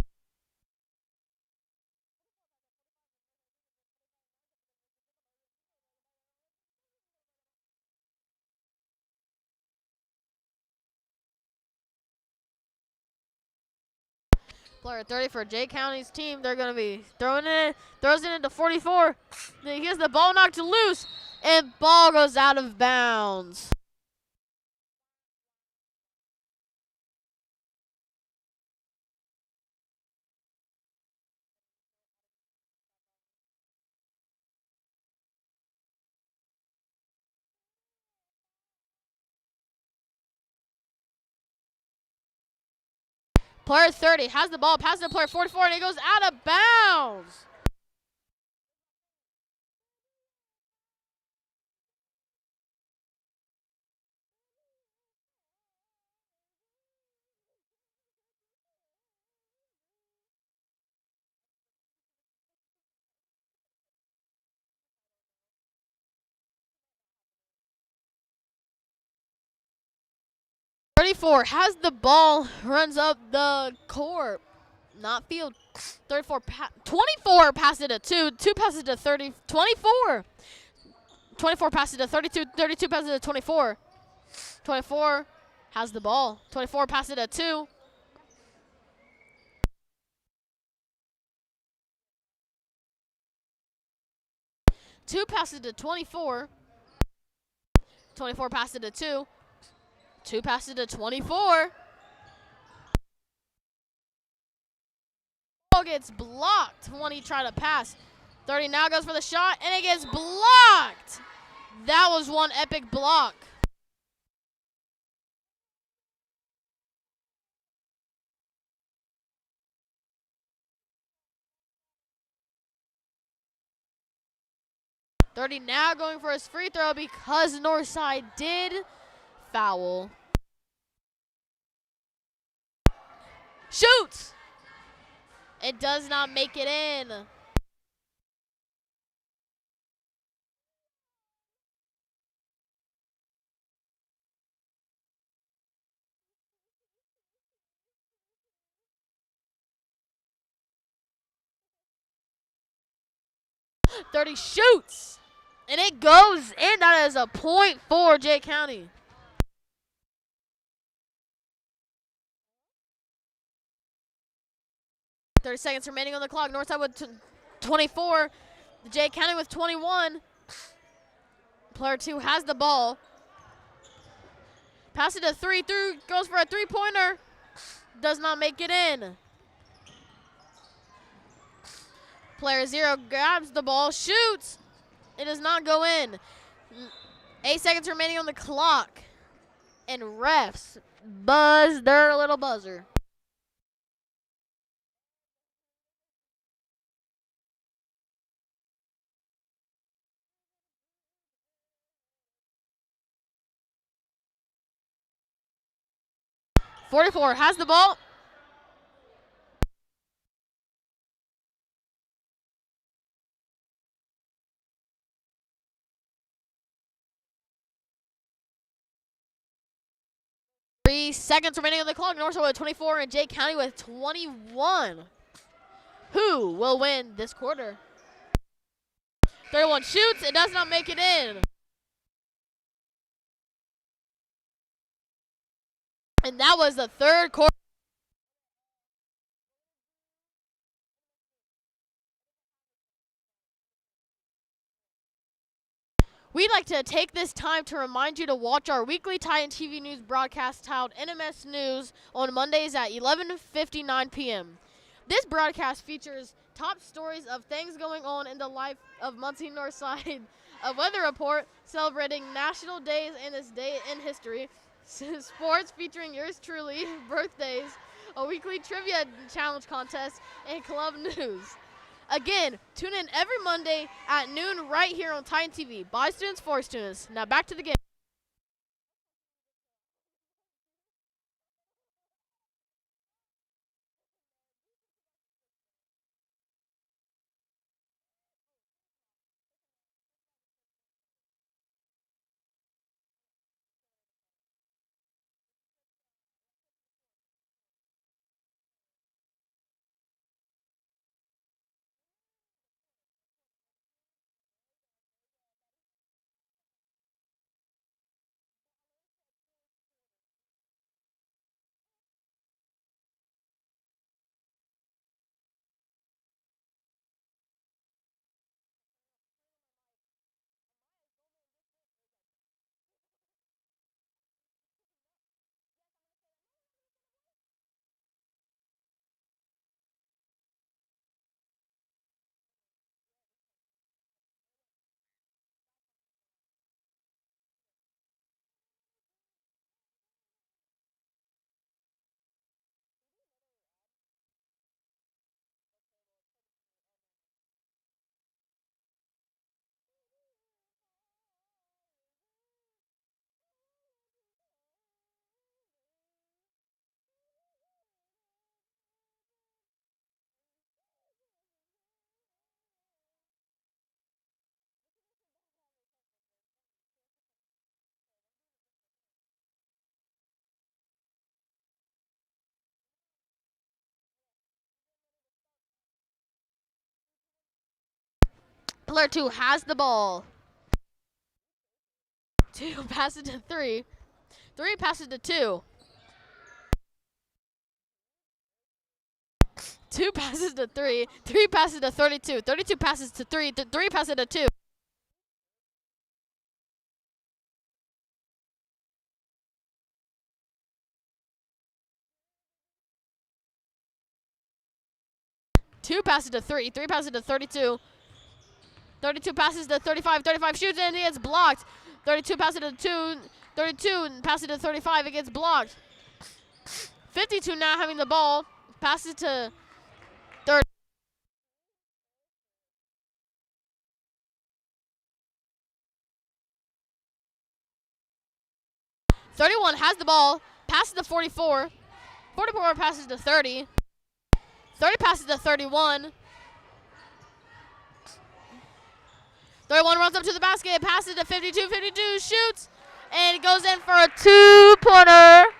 Player 30 for Jay County's team. They're going to be throws it into 44. He gets the ball knocked loose, and ball goes out of bounds. Player 30 has the ball, passes to player 44, and it goes out of bounds. Has the ball, runs up the court, not field. 24 passes it to 2. 2 passes to 30. 24. 24 passes to 32. 32 passes to 24. 24 has the ball. 24 passes it to 2. Two passes to 24. 24 passes to 2. 2 passes to 24. ball gets blocked when he tried to pass. 30 now goes for the shot, and it gets blocked. That was one epic block. Thirty now going for his free throw because Northside did foul. Shoots! It does not make it in. Thirty shoots! And it goes in. That is a point for Jay County. .30 seconds remaining on the clock. Northside with 24. Jay County with 21. Player 2 has the ball. Pass it to 3. Goes for a three-pointer. Does not make it in. Player 0 grabs the ball, shoots. It does not go in. 8 seconds remaining on the clock. And refs buzz their little buzzer. .44 has the ball. Three seconds remaining on the clock. Northside with 24 and Jay County with 21. Who will win this quarter? 31 shoots. It does not make it in. And that was the third quarter. We'd like to take this time to remind you to watch our weekly Titan TV news broadcast titled NMS News on Mondays at 11:59 p.m. This broadcast features top stories of things going on in the life of Muncie Northside, a weather report celebrating national days and this day in history, sports featuring yours truly, birthdays, a weekly trivia challenge contest, and club news. Again, tune in every Monday at noon right here on Titan TV. By students, for students. Now back to the game. Player 2 has the ball. 2 passes to 3. 3 passes to 2. 2 passes to 3. 3 passes to 32. 32 passes to 3. 3 passes to 2. 2 passes to 3. 3 passes to 32. 32 passes to 35. 35 shoots and it gets blocked. 32 passes to 2. 32 passes to 35. It gets blocked. 52 now having the ball. Passes to 30. '31 has the ball. Passes to 44. 44 passes to 30. 30 passes to 31. 31 runs up to the basket, passes to 52. 52 shoots, and it goes in for a 2-pointer.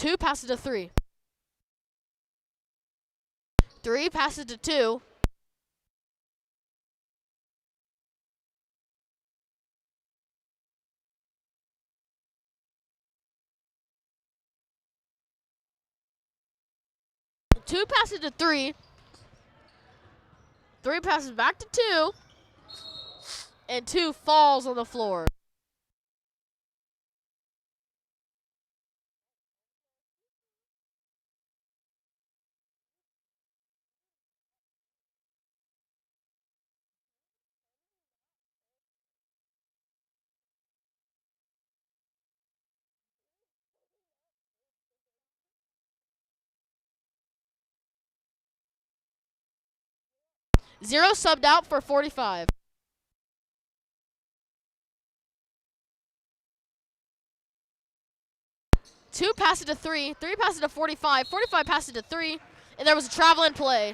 Two passes to 3. 3 passes to 2. 2 passes to 3. 3 passes back to 2. And 2 falls on the floor. Zero subbed out for 45. Two passes to 3. 3 passes to 45. 45 passes to 3. And there was a traveling play.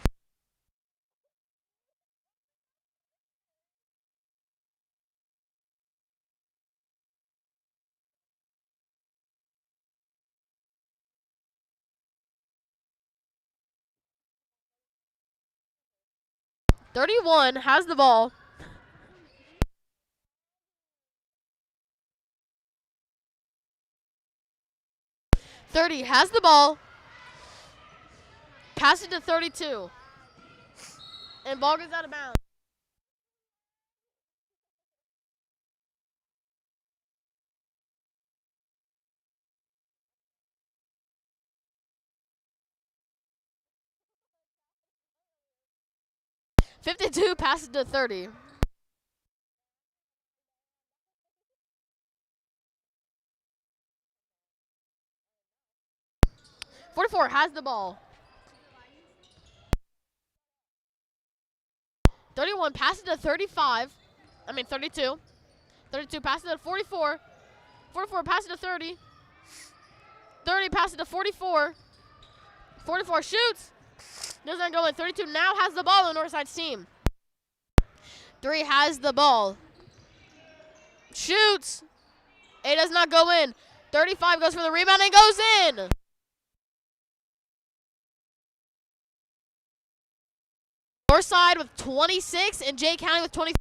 '31 has the ball. 30 has the ball. Pass it to 32. And ball goes out of bounds. '52 passes to 30. 44 has the ball. 31 passes to 35. 32. 32 passes to 44. 44 passes to 30. 30 passes to 44. 44 shoots. Doesn't go in. 32 now has the ball on the Northside's team. 3 has the ball. Shoots. It does not go in. 35 goes for the rebound and goes in. Northside with 26 and Jay County with 20.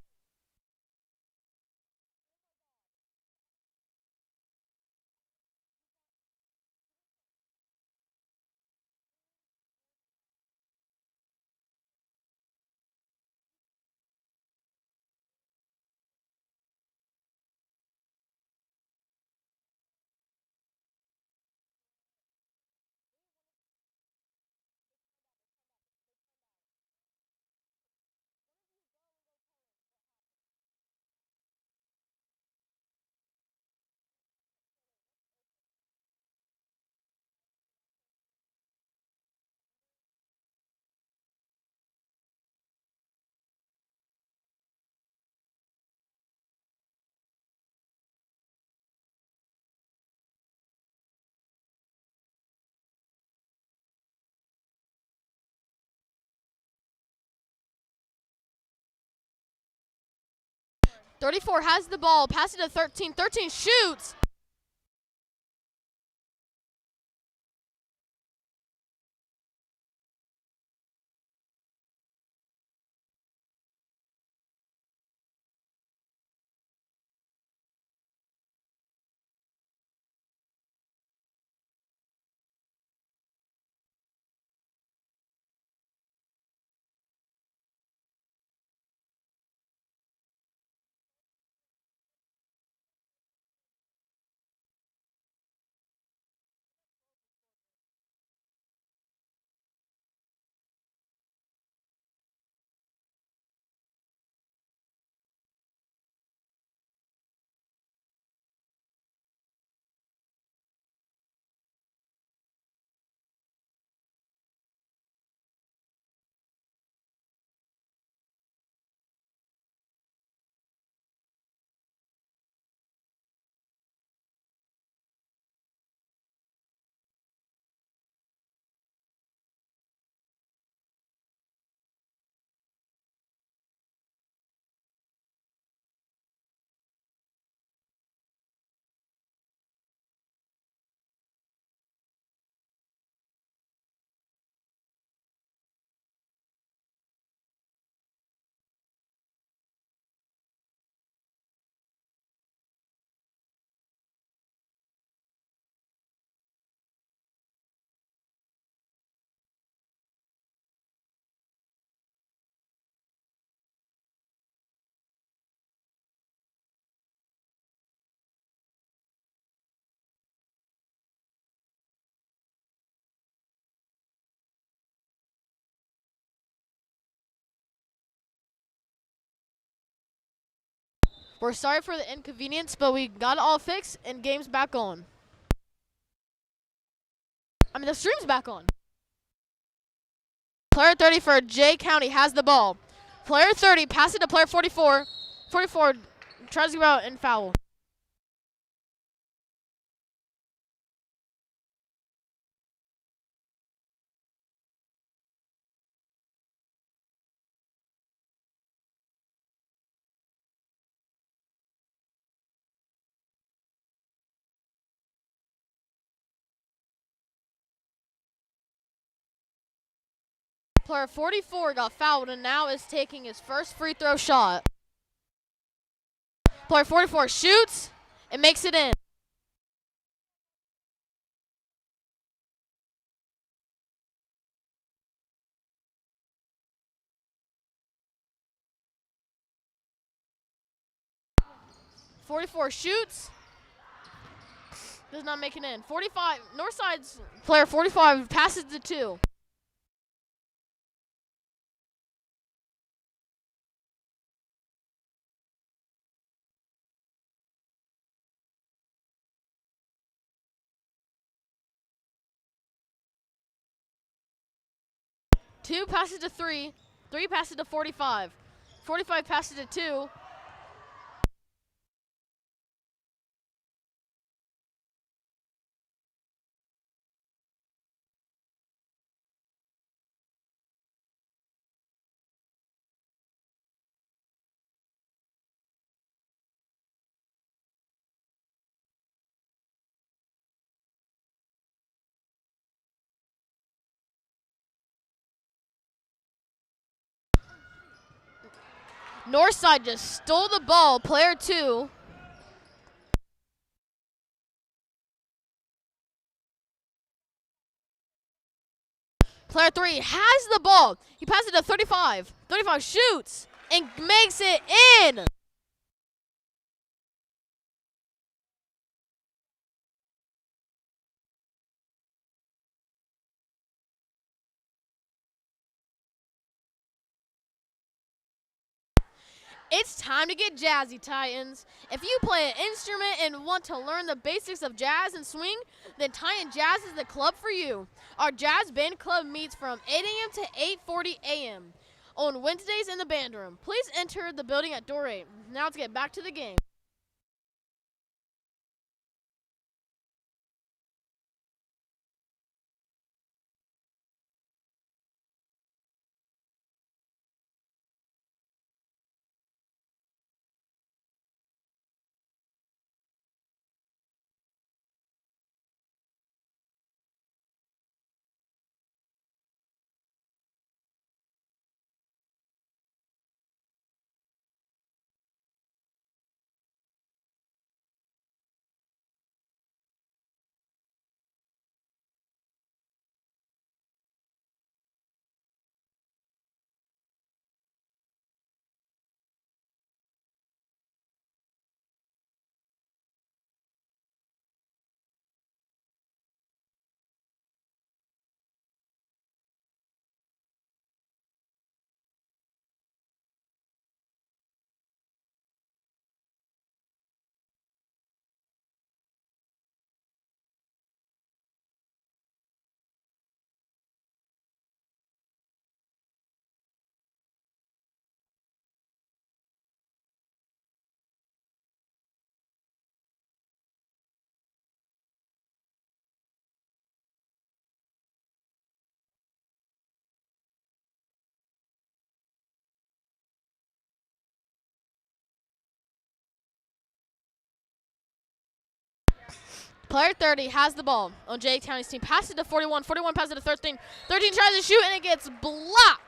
'34 has the ball. Pass it to 13. 13 shoots. We're sorry for the inconvenience, but we got it all fixed and game's back on. I mean, the stream's back on. Player 30 for Jay County has the ball. Player 30 passes it to player 44. 44 tries to go out and foul. Player 44 got fouled and now is taking his first free throw shot. Player 44 shoots and makes it in. .44 shoots, does not make it in. 45, Northside's player 45 passes to 2. Two passes to 3. 3 passes to 45. 45 passes to 2. Northside just stole the ball. Player 2. Player 3 has the ball. He passes it to 35. 35 shoots and makes it in. It's time to get jazzy, Titans. If you play an instrument and want to learn the basics of jazz and swing, then Titan Jazz is the club for you. Our jazz band club meets from 8 a.m. to 8:40 a.m. on Wednesdays in the band room. Please enter the building at door 8. Now let's get back to the game. Player 30 has the ball on Jay County's team. Passes it to 41. 41 passes it to 13. 13 tries to shoot and it gets blocked.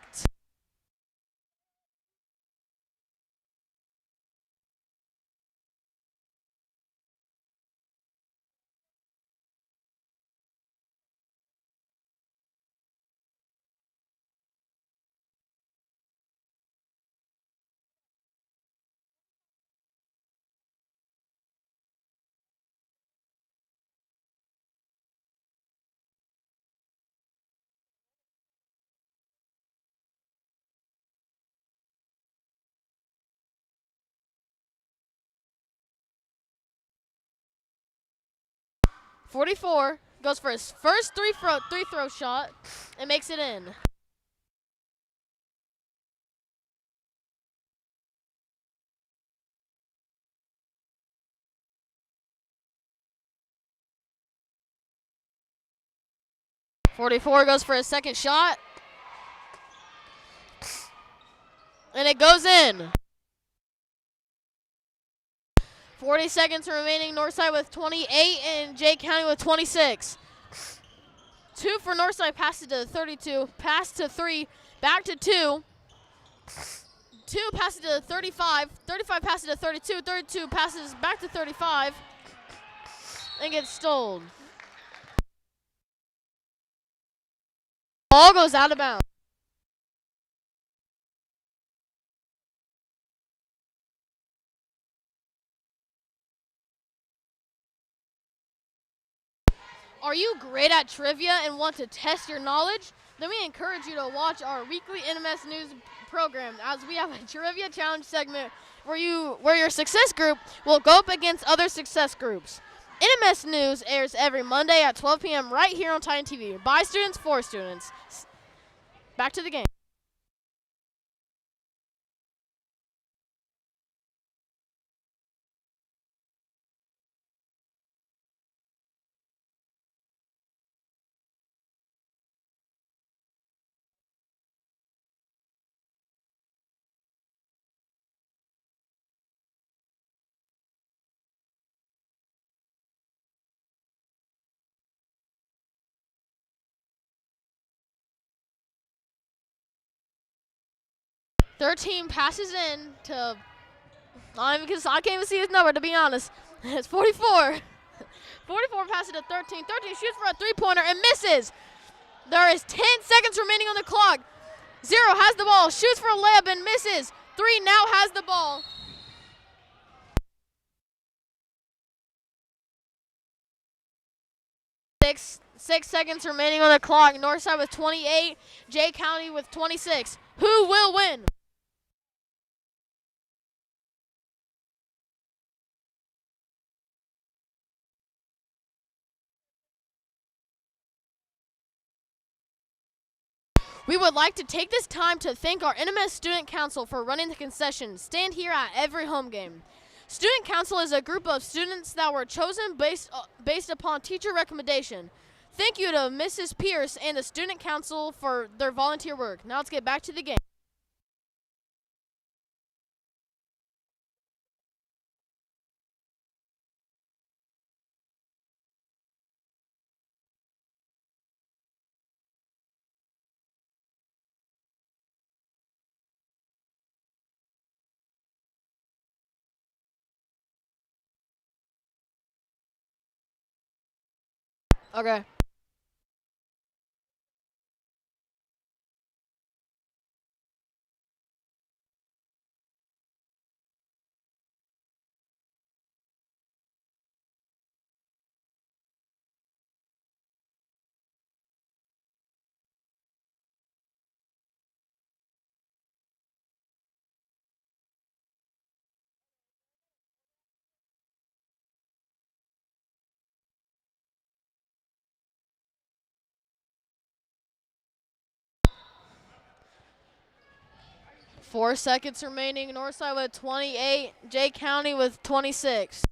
44 goes for his first three throw shot and makes it in. .44 goes for his second shot. And it goes in. 40 seconds remaining. Northside with 28 and Jay County with 26. 2 for Northside, passes to 32, pass to 3, back to 2. 2 passes to 35, 35 passes to 32, 32 passes back to 35, and gets stolen. Ball goes out of bounds. Are you great at trivia and want to test your knowledge? Then we encourage you to watch our weekly NMS News program, as we have a trivia challenge segment where your success group will go up against other success groups. NMS News airs every Monday at 12 p.m. right here on Titan TV. By students, for students. Back to the game. .13 passes in to, I can't even see his number, to be honest. It's 44. 44 passes to 13. 13 shoots for a three-pointer and misses. There is 10 seconds remaining on the clock. 0 has the ball, shoots for a layup and misses. 3 now has the ball. Six seconds remaining on the clock. Northside with 28, Jay County with 26. Who will win? We would like to take this time to thank our NMS Student Council for running the concession stand here at every home game. Student Council is a group of students that were chosen based upon teacher recommendation. Thank you to Mrs. Pierce and the Student Council for their volunteer work. Now let's get back to the game. Okay. Four seconds remaining. Northside with 28, Jay County with 26.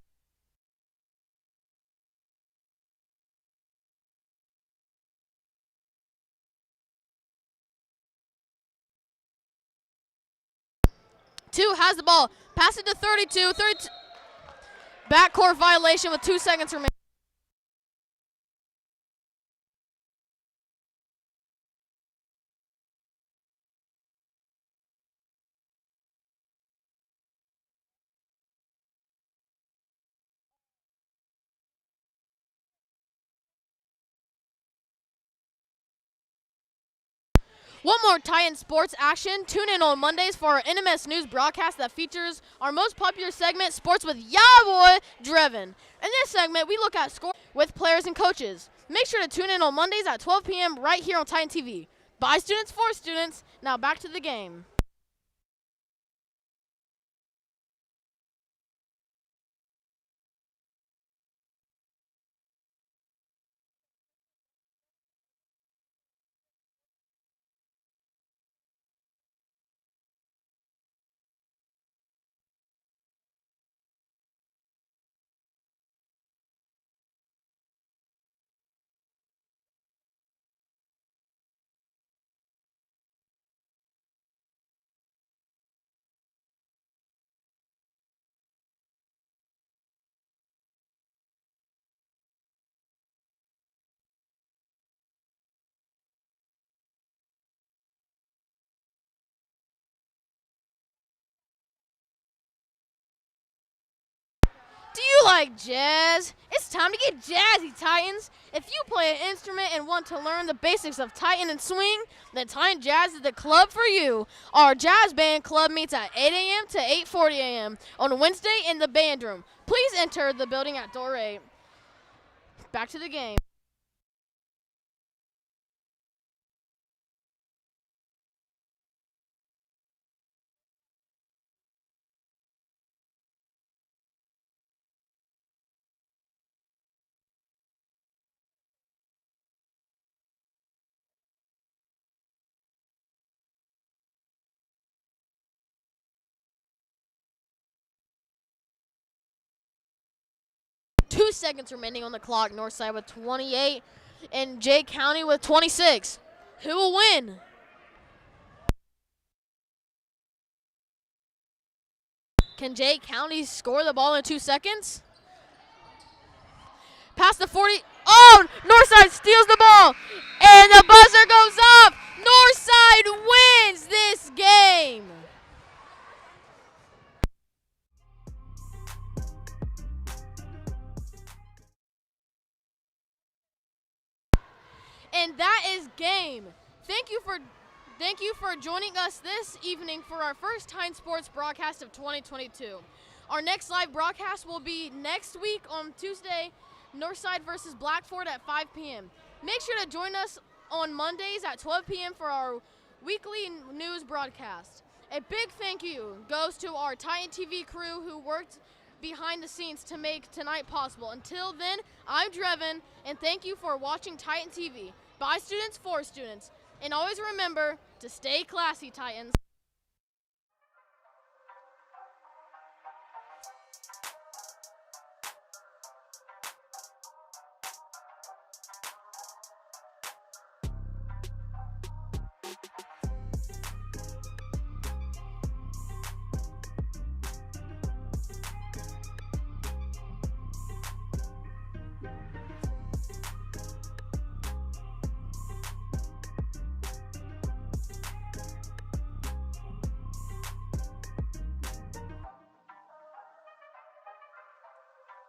Two has the ball. Pass it to 32. Backcourt violation with 2 seconds remaining. Want more Titan sports action? Tune in on Mondays for our NMS News broadcast that features our most popular segment, Sports with Boy Drevyn. In this segment, we look at scores with players and coaches. Make sure to tune in on Mondays at 12 p.m. right here on Titan TV. By students, for students. Now back to the game. like jazz? It's time to get jazzy, Titans. If you play an instrument and want to learn the basics of Titan and swing, then Titan Jazz is the club for you. Our jazz band club meets at 8 a.m. to 8:40 a.m. on Wednesday in the band room. Please enter the building at door 8. Back to the game. Two seconds remaining on the clock. Northside with 28 and Jay County with 26. Who will win? Can Jay County score the ball in 2 seconds? Past the 40. Oh, Northside steals the ball. And the buzzer goes off. Northside wins this game. And that is game. Thank you for joining us this evening for our first Titan Sports broadcast of 2022. Our next live broadcast will be next week on Tuesday, Northside versus Blackford at 5 p.m. Make sure to join us on Mondays at 12 p.m. for our weekly news broadcast. A big thank you goes to our Titan TV crew who worked behind the scenes to make tonight possible. Until then, I'm Drevyn, and thank you for watching Titan TV. By students, for students. And always remember to stay classy, Titans.